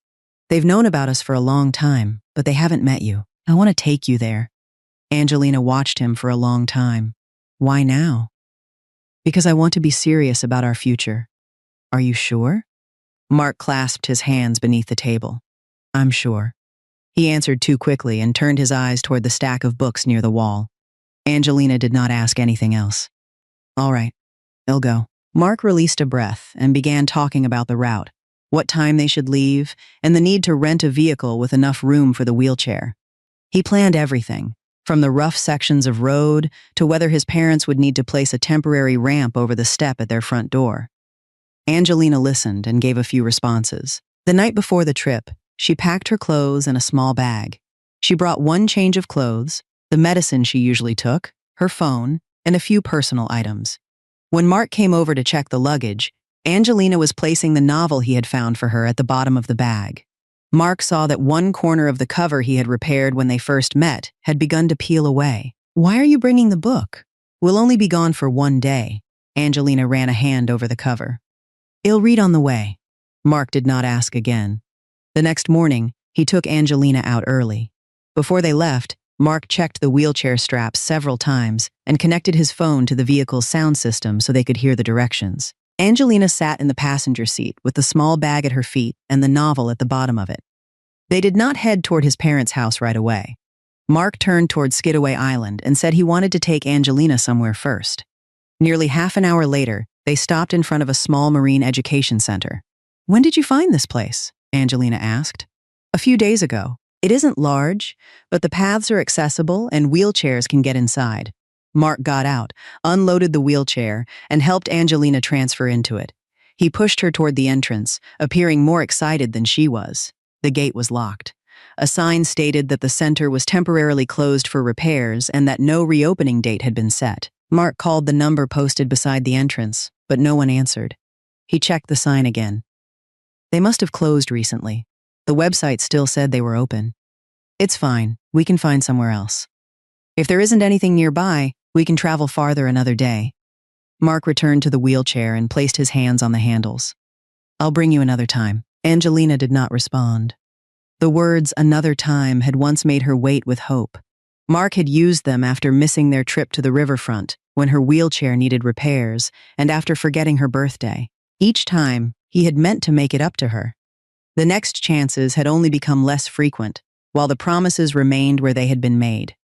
They've known about us for a long time, but they haven't met you. I want to take you there. Angelina watched him for a long time. Why now? Because I want to be serious about our future. Are you sure? Mark clasped his hands beneath the table. I'm sure. He answered too quickly and turned his eyes toward the stack of books near the wall. Angelina did not ask anything else. All right, they'll go. Mark released a breath and began talking about the route, what time they should leave, and the need to rent a vehicle with enough room for the wheelchair. He planned everything, from the rough sections of road to whether his parents would need to place a temporary ramp over the step at their front door. Angelina listened and gave a few responses. The night before the trip, she packed her clothes in a small bag. She brought one change of clothes, the medicine she usually took, her phone, and a few personal items. When Mark came over to check the luggage, Angelina was placing the novel he had found for her at the bottom of the bag. Mark saw that one corner of the cover he had repaired when they first met had begun to peel away. Why are you bringing the book? We'll only be gone for one day. Angelina ran a hand over the cover. I'll read on the way. Mark did not ask again. The next morning, he took Angelina out early. Before they left, Mark checked the wheelchair straps several times and connected his phone to the vehicle's sound system so they could hear the directions. Angelina sat in the passenger seat with the small bag at her feet and the novel at the bottom of it. They did not head toward his parents' house right away. Mark turned toward Skidaway Island and said he wanted to take Angelina somewhere first. Nearly half an hour later, they stopped in front of a small marine education center. When did you find this place? Angelina asked. A few days ago. It isn't large, but the paths are accessible and wheelchairs can get inside. Mark got out, unloaded the wheelchair, and helped Angelina transfer into it. He pushed her toward the entrance, appearing more excited than she was. The gate was locked. A sign stated that the center was temporarily closed for repairs and that no reopening date had been set. Mark called the number posted beside the entrance, but no one answered. He checked the sign again. They must have closed recently. The website still said they were open. It's fine. We can find somewhere else. If there isn't anything nearby, we can travel farther another day. Mark returned to the wheelchair and placed his hands on the handles. I'll bring you another time. Angelina did not respond. The words another time had once made her wait with hope. Mark had used them after missing their trip to the riverfront, when her wheelchair needed repairs, and after forgetting her birthday. Each time, he had meant to make it up to her. The next chances had only become less frequent, while the promises remained where they had been made.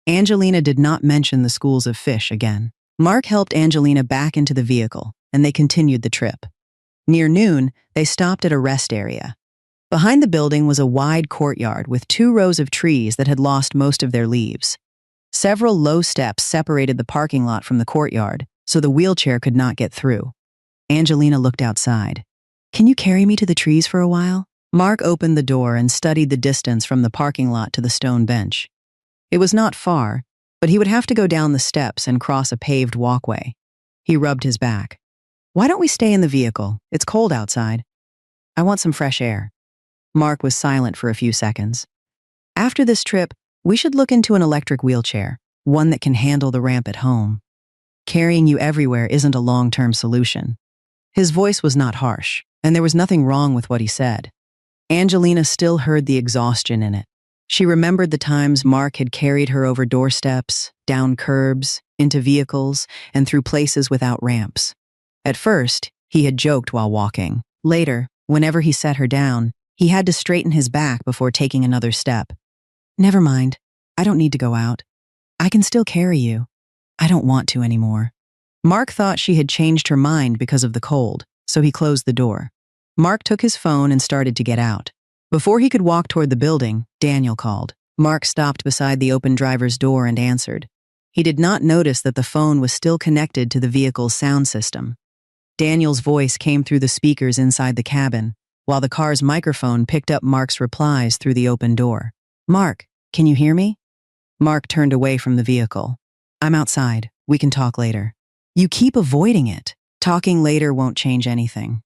Angelina did not mention the schools of fish again. Mark helped Angelina back into the vehicle, and they continued the trip. Near noon, they stopped at a rest area. Behind the building was a wide courtyard with 2 rows of trees that had lost most of their leaves. Several low steps separated the parking lot from the courtyard, so the wheelchair could not get through. Angelina looked outside. Can you carry me to the trees for a while? Mark opened the door and studied the distance from the parking lot to the stone bench. It was not far, but he would have to go down the steps and cross a paved walkway. He rubbed his back. Why don't we stay in the vehicle? It's cold outside. I want some fresh air. Mark was silent for a few seconds. After this trip, we should look into an electric wheelchair, one that can handle the ramp at home. Carrying you everywhere isn't a long-term solution. His voice was not harsh, and there was nothing wrong with what he said. Angelina still heard the exhaustion in it. She remembered the times Mark had carried her over doorsteps, down curbs, into vehicles, and through places without ramps. At first, he had joked while walking. Later, whenever he set her down, he had to straighten his back before taking another step. Never mind. I don't need to go out. I can still carry you. I don't want to anymore. Mark thought she had changed her mind because of the cold, so he closed the door. Mark took his phone and started to get out. Before he could walk toward the building, Daniel called. Mark stopped beside the open driver's door and answered. He did not notice that the phone was still connected to the vehicle's sound system. Daniel's voice came through the speakers inside the cabin, while the car's microphone picked up Mark's replies through the open door. Mark, can you hear me? Mark turned away from the vehicle. I'm outside. We can talk later. You keep avoiding it. Talking later won't change anything.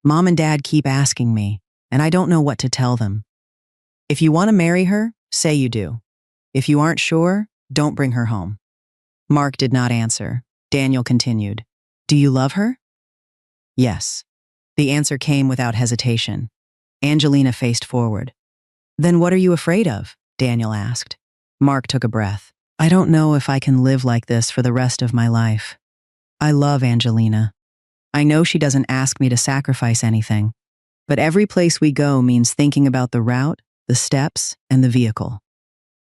Mom and Dad keep asking me, and I don't know what to tell them. If you want to marry her, say you do. If you aren't sure, don't bring her home. Mark did not answer. Daniel continued. Do you love her? Yes. The answer came without hesitation. Angelina faced forward. Then what are you afraid of? Daniel asked. Mark took a breath. I don't know if I can live like this for the rest of my life. I love Angelina. I know she doesn't ask me to sacrifice anything, but every place we go means thinking about the route, the steps, and the vehicle.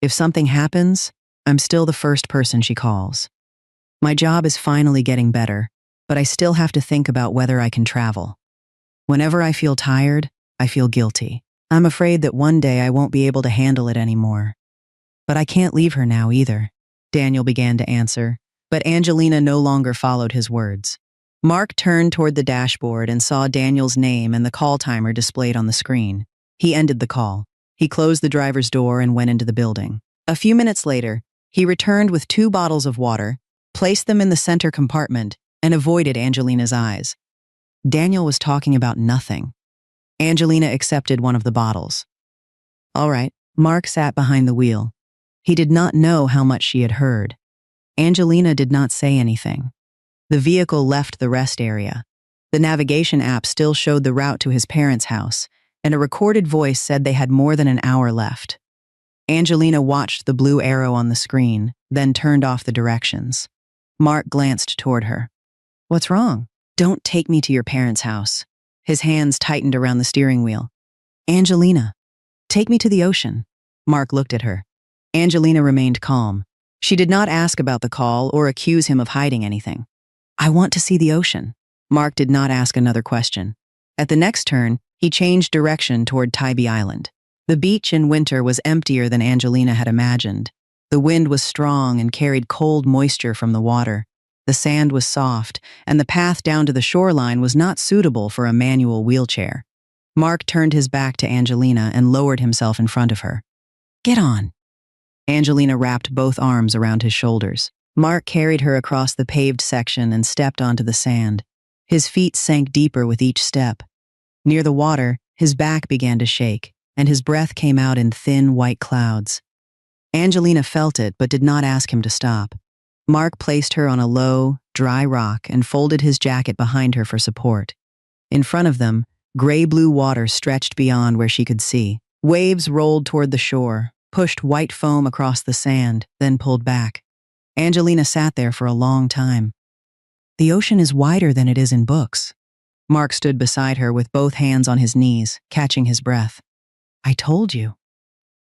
If something happens, I'm still the first person she calls. My job is finally getting better, but I still have to think about whether I can travel. Whenever I feel tired, I feel guilty. I'm afraid that one day I won't be able to handle it anymore. But I can't leave her now either. Daniel began to answer, but Angelina no longer followed his words. Mark turned toward the dashboard and saw Daniel's name and the call timer displayed on the screen. He ended the call. He closed the driver's door and went into the building. A few minutes later, he returned with 2 bottles of water, placed them in the center compartment, and avoided Angelina's eyes. Daniel was talking about nothing. Angelina accepted one of the bottles. All right, Mark sat behind the wheel. He did not know how much she had heard. Angelina did not say anything. The vehicle left the rest area. The navigation app still showed the route to his parents' house, and a recorded voice said they had more than an hour left. Angelina watched the blue arrow on the screen, then turned off the directions. Mark glanced toward her. What's wrong? Don't take me to your parents' house. His hands tightened around the steering wheel. Angelina, take me to the ocean. Mark looked at her. Angelina remained calm. She did not ask about the call or accuse him of hiding anything. I want to see the ocean. Mark did not ask another question. At the next turn, he changed direction toward Tybee Island. The beach in winter was emptier than Angelina had imagined. The wind was strong and carried cold moisture from the water. The sand was soft, and the path down to the shoreline was not suitable for a manual wheelchair. Mark turned his back to Angelina and lowered himself in front of her. Get on. Angelina wrapped both arms around his shoulders. Mark carried her across the paved section and stepped onto the sand. His feet sank deeper with each step. Near the water, his back began to shake, and his breath came out in thin white clouds. Angelina felt it but did not ask him to stop. Mark placed her on a low, dry rock and folded his jacket behind her for support. In front of them, gray-blue water stretched beyond where she could see. Waves rolled toward the shore, pushed white foam across the sand, then pulled back. Angelina sat there for a long time. The ocean is wider than it is in books. Mark stood beside her with both hands on his knees, catching his breath. I told you.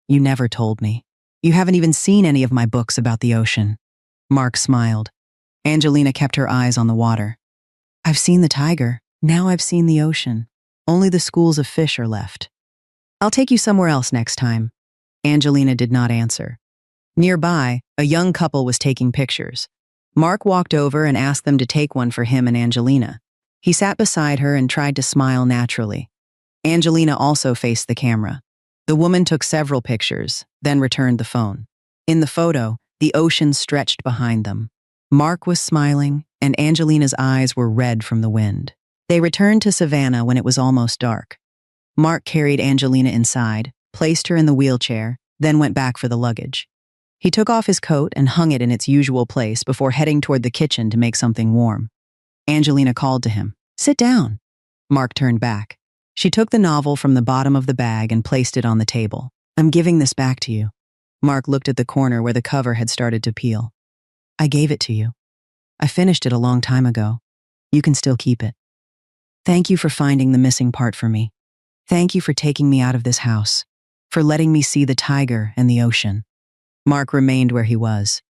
You never told me. You haven't even seen any of my books about the ocean. Mark smiled. Angelina kept her eyes on the water. I've seen the tiger. Now I've seen the ocean. Only the schools of fish are left. I'll take you somewhere else next time. Angelina did not answer. Nearby, a young couple was taking pictures. Mark walked over and asked them to take one for him and Angelina. He sat beside her and tried to smile naturally. Angelina also faced the camera. The woman took several pictures, then returned the phone. In the photo, the ocean stretched behind them. Mark was smiling, and Angelina's eyes were red from the wind. They returned to Savannah when it was almost dark. Mark carried Angelina inside, placed her in the wheelchair, then went back for the luggage. He took off his coat and hung it in its usual place before heading toward the kitchen to make something warm. Angelina called to him, "Sit down." Mark turned back. She took the novel from the bottom of the bag and placed it on the table. I'm giving this back to you. Mark looked at the corner where the cover had started to peel. I gave it to you. I finished it a long time ago. You can still keep it. Thank you for finding the missing part for me. Thank you for taking me out of this house, for letting me see the tiger and the ocean. Mark remained where he was.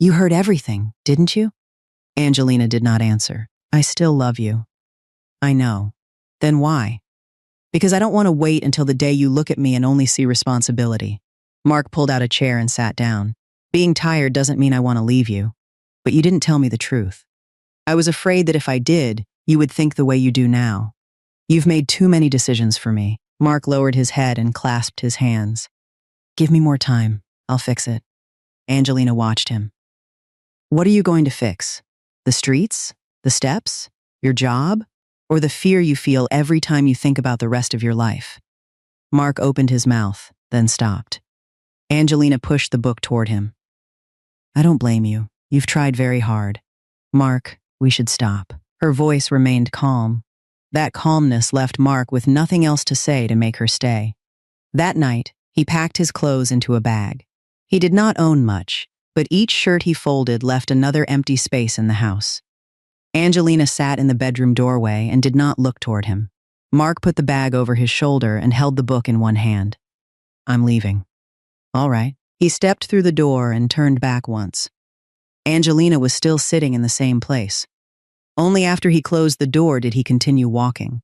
You heard everything, didn't you? Angelina did not answer. I still love you. I know. Then why? Because I don't want to wait until the day you look at me and only see responsibility. Mark pulled out a chair and sat down. Being tired doesn't mean I want to leave you. But you didn't tell me the truth. I was afraid that if I did, you would think the way you do now. You've made too many decisions for me. Mark lowered his head and clasped his hands. Give me more time. I'll fix it. Angelina watched him. What are you going to fix? The streets? The steps? Your job? Or the fear you feel every time you think about the rest of your life? Mark opened his mouth, then stopped. Angelina pushed the book toward him. I don't blame you. You've tried very hard. Mark, we should stop. Her voice remained calm. That calmness left Mark with nothing else to say to make her stay. That night, he packed his clothes into a bag. He did not own much, but each shirt he folded left another empty space in the house. Angelina sat in the bedroom doorway and did not look toward him. Mark put the bag over his shoulder and held the book in one hand. I'm leaving. All right. He stepped through the door and turned back once. Angelina was still sitting in the same place. Only after he closed the door did he continue walking.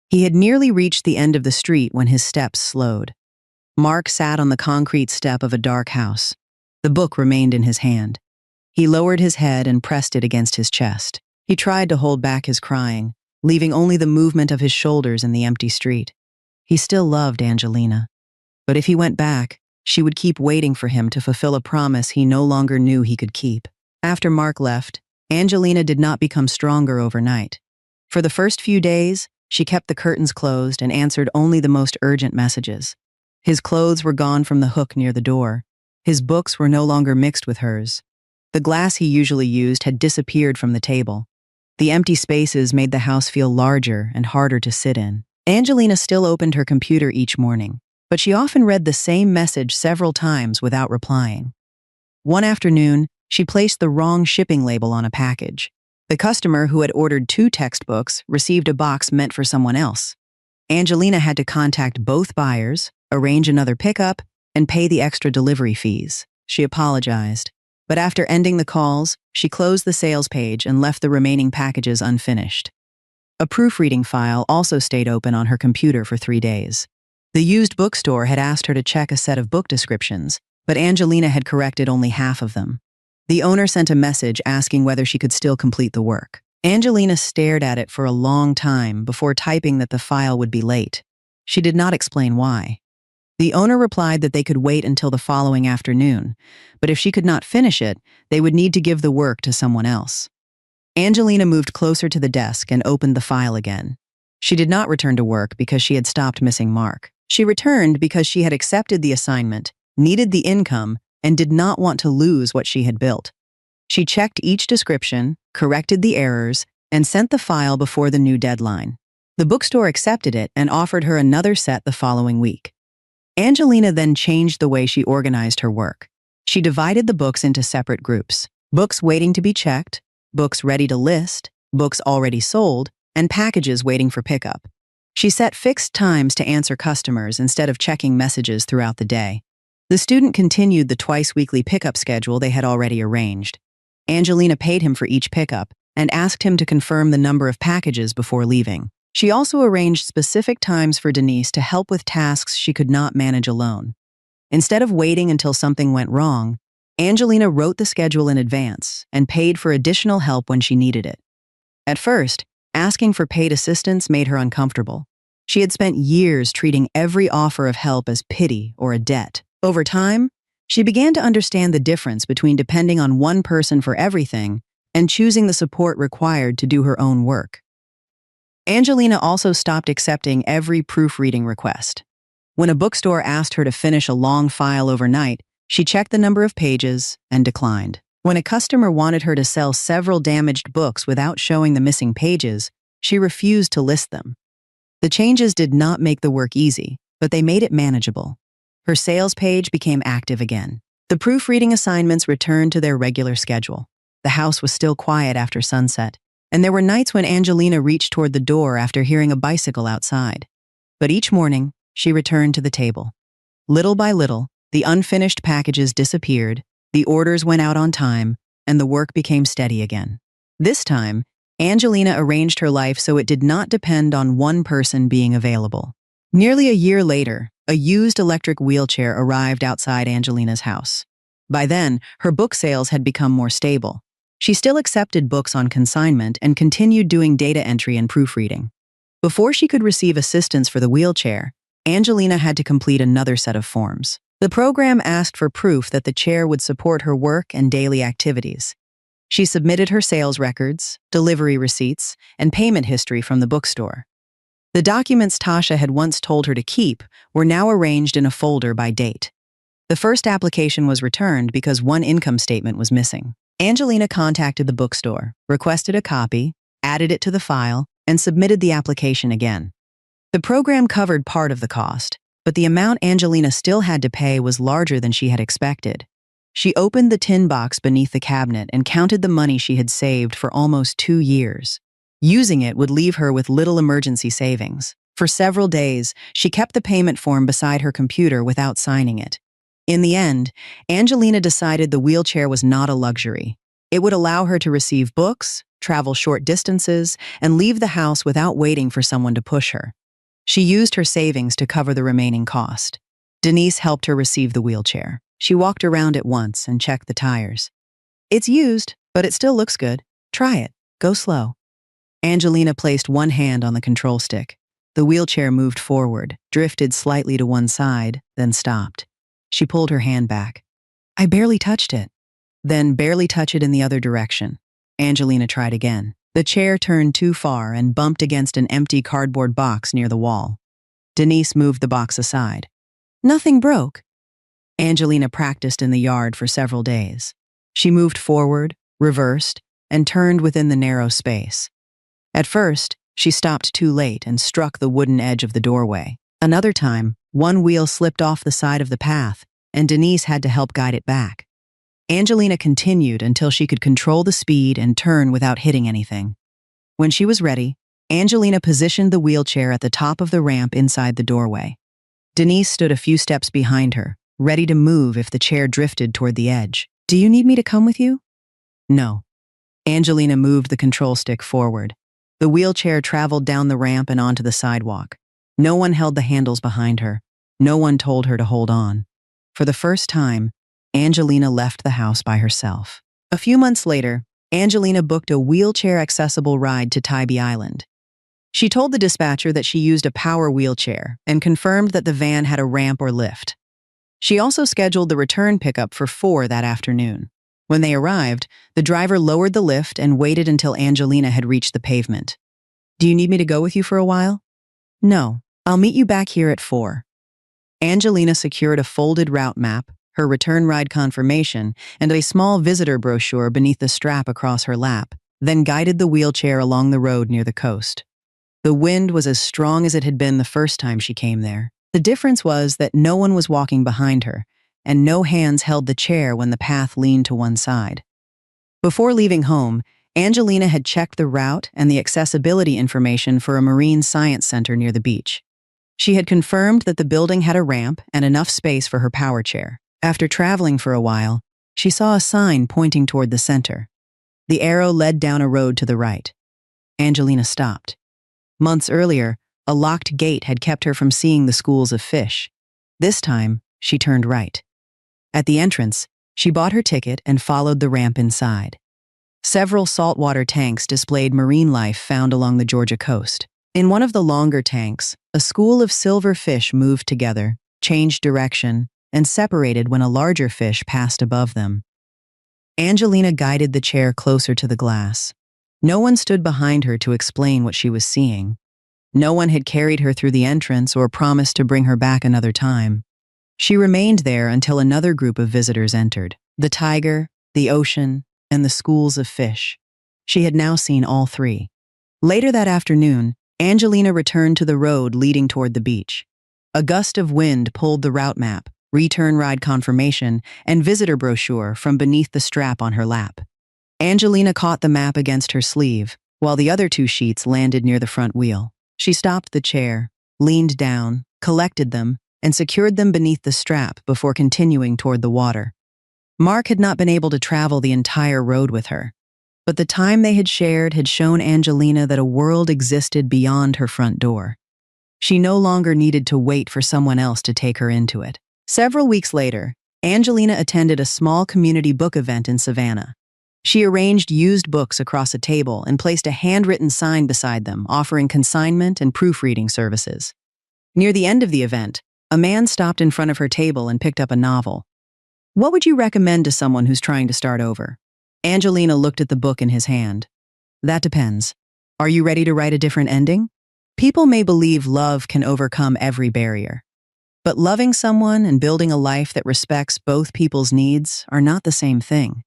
He had nearly reached the end of the street when his steps slowed. Mark sat on the concrete step of a dark house. The book remained in his hand. He lowered his head and pressed it against his chest. He tried to hold back his crying, leaving only the movement of his shoulders in the empty street. He still loved Angelina. But if he went back, she would keep waiting for him to fulfill a promise he no longer knew he could keep. After Mark left, Angelina did not become stronger overnight. For the first few days, she kept the curtains closed and answered only the most urgent messages. His clothes were gone from the hook near the door. His books were no longer mixed with hers. The glass he usually used had disappeared from the table. The empty spaces made the house feel larger and harder to sit in. Angelina still opened her computer each morning, but she often read the same message several times without replying. One afternoon, she placed the wrong shipping label on a package. The customer who had ordered 2 textbooks received a box meant for someone else. Angelina had to contact both buyers, arrange another pickup, and pay the extra delivery fees. She apologized, but after ending the calls, she closed the sales page and left the remaining packages unfinished. A proofreading file also stayed open on her computer for 3 days. The used bookstore had asked her to check a set of book descriptions, but Angelina had corrected only half of them. The owner sent a message asking whether she could still complete the work. Angelina stared at it for a long time before typing that the file would be late. She did not explain why. The owner replied that they could wait until the following afternoon, but if she could not finish it, they would need to give the work to someone else. Angelina moved closer to the desk and opened the file again. She did not return to work because she had stopped missing Mark. She returned because she had accepted the assignment, needed the income, and did not want to lose what she had built. She checked each description, corrected the errors, and sent the file before the new deadline. The bookstore accepted it and offered her another set the following week. Angelina then changed the way she organized her work. She divided the books into separate groups: books waiting to be checked, books ready to list, books already sold, and packages waiting for pickup. She set fixed times to answer customers instead of checking messages throughout the day. The student continued the twice-weekly pickup schedule they had already arranged. Angelina paid him for each pickup and asked him to confirm the number of packages before leaving. She also arranged specific times for Denise to help with tasks she could not manage alone. Instead of waiting until something went wrong, Angelina wrote the schedule in advance and paid for additional help when she needed it. At first, asking for paid assistance made her uncomfortable. She had spent years treating every offer of help as pity or a debt. Over time, she began to understand the difference between depending on one person for everything and choosing the support required to do her own work. Angelina also stopped accepting every proofreading request. When a bookstore asked her to finish a long file overnight, she checked the number of pages and declined. When a customer wanted her to sell several damaged books without showing the missing pages, she refused to list them. The changes did not make the work easy, but they made it manageable. Her sales page became active again. The proofreading assignments returned to their regular schedule. The house was still quiet after sunset, and there were nights when Angelina reached toward the door after hearing a bicycle outside. But each morning, she returned to the table. Little by little, the unfinished packages disappeared, the orders went out on time, and the work became steady again. This time, Angelina arranged her life so it did not depend on one person being available. Nearly a year later, a used electric wheelchair arrived outside Angelina's house. By then, her book sales had become more stable. She still accepted books on consignment and continued doing data entry and proofreading. Before she could receive assistance for the wheelchair, Angelina had to complete another set of forms. The program asked for proof that the chair would support her work and daily activities. She submitted her sales records, delivery receipts, and payment history from the bookstore. The documents Tasha had once told her to keep were now arranged in a folder by date. The first application was returned because one income statement was missing. Angelina contacted the bookstore, requested a copy, added it to the file, and submitted the application again. The program covered part of the cost, but the amount Angelina still had to pay was larger than she had expected. She opened the tin box beneath the cabinet and counted the money she had saved for almost 2 years. Using it would leave her with little emergency savings. For several days, she kept the payment form beside her computer without signing it. In the end, Angelina decided the wheelchair was not a luxury. It would allow her to receive books, travel short distances, and leave the house without waiting for someone to push her. She used her savings to cover the remaining cost. Denise helped her receive the wheelchair. She walked around it once and checked the tires. "It's used, but it still looks good. Try it. Go slow." Angelina placed one hand on the control stick. The wheelchair moved forward, drifted slightly to one side, then stopped. She pulled her hand back. "I barely touched it." Then barely touch it in the other direction. Angelina tried again. The chair turned too far and bumped against an empty cardboard box near the wall. Denise moved the box aside. "Nothing broke." Angelina practiced in the yard for several days. She moved forward, reversed, and turned within the narrow space. At first, she stopped too late and struck the wooden edge of the doorway. Another time, one wheel slipped off the side of the path, and Denise had to help guide it back. Angelina continued until she could control the speed and turn without hitting anything. When she was ready, Angelina positioned the wheelchair at the top of the ramp inside the doorway. Denise stood a few steps behind her, ready to move if the chair drifted toward the edge. "Do you need me to come with you?" "No." Angelina moved the control stick forward. The wheelchair traveled down the ramp and onto the sidewalk. No one held the handles behind her. No one told her to hold on. For the first time, Angelina left the house by herself. A few months later, Angelina booked a wheelchair-accessible ride to Tybee Island. She told the dispatcher that she used a power wheelchair and confirmed that the van had a ramp or lift. She also scheduled the return pickup for 4 that afternoon. When they arrived, the driver lowered the lift and waited until Angelina had reached the pavement. "Do you need me to go with you for a while?" "No, I'll meet you back here at 4. Angelina secured a folded route map, her return ride confirmation, and a small visitor brochure beneath the strap across her lap, then guided the wheelchair along the road near the coast. The wind was as strong as it had been the first time she came there. The difference was that no one was walking behind her, and no hands held the chair when the path leaned to one side. Before leaving home, Angelina had checked the route and the accessibility information for a marine science center near the beach. She had confirmed that the building had a ramp and enough space for her power chair. After traveling for a while, she saw a sign pointing toward the center. The arrow led down a road to the right. Angelina stopped. Months earlier, a locked gate had kept her from seeing the schools of fish. This time, she turned right. At the entrance, she bought her ticket and followed the ramp inside. Several saltwater tanks displayed marine life found along the Georgia coast. In one of the longer tanks, a school of silver fish moved together, changed direction, and separated when a larger fish passed above them. Angelina guided the chair closer to the glass. No one stood behind her to explain what she was seeing. No one had carried her through the entrance or promised to bring her back another time. She remained there until another group of visitors entered. The tiger, the ocean, and the schools of fish. She had now seen all 3. Later that afternoon, Angelina returned to the road leading toward the beach. A gust of wind pulled the route map, return ride confirmation, and visitor brochure from beneath the strap on her lap. Angelina caught the map against her sleeve, while the other 2 sheets landed near the front wheel. She stopped the chair, leaned down, collected them, and secured them beneath the strap before continuing toward the water. Mark had not been able to travel the entire road with her, but the time they had shared had shown Angelina that a world existed beyond her front door. She no longer needed to wait for someone else to take her into it. Several weeks later, Angelina attended a small community book event in Savannah. She arranged used books across a table and placed a handwritten sign beside them, offering consignment and proofreading services. Near the end of the event, a man stopped in front of her table and picked up a novel. "What would you recommend to someone who's trying to start over?" Angelina looked at the book in his hand. "That depends. Are you ready to write a different ending? People may believe love can overcome every barrier. But loving someone and building a life that respects both people's needs are not the same thing.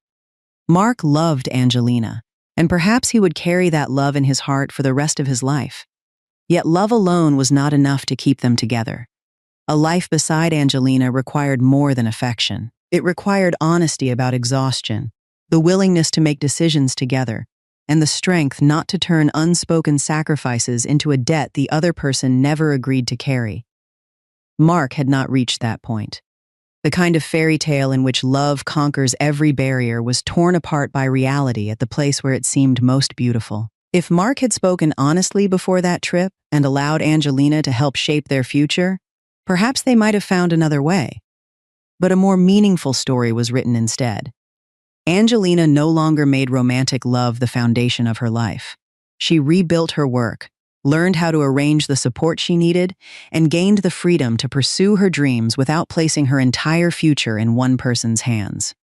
Mark loved Angelina, and perhaps he would carry that love in his heart for the rest of his life. Yet love alone was not enough to keep them together. A life beside Angelina required more than affection. It required honesty about exhaustion, the willingness to make decisions together, and the strength not to turn unspoken sacrifices into a debt the other person never agreed to carry. Mark had not reached that point. The kind of fairy tale in which love conquers every barrier was torn apart by reality at the place where it seemed most beautiful. If Mark had spoken honestly before that trip and allowed Angelina to help shape their future, perhaps they might have found another way. But a more meaningful story was written instead. Angelina no longer made romantic love the foundation of her life. She rebuilt her work, learned how to arrange the support she needed, and gained the freedom to pursue her dreams without placing her entire future in one person's hands.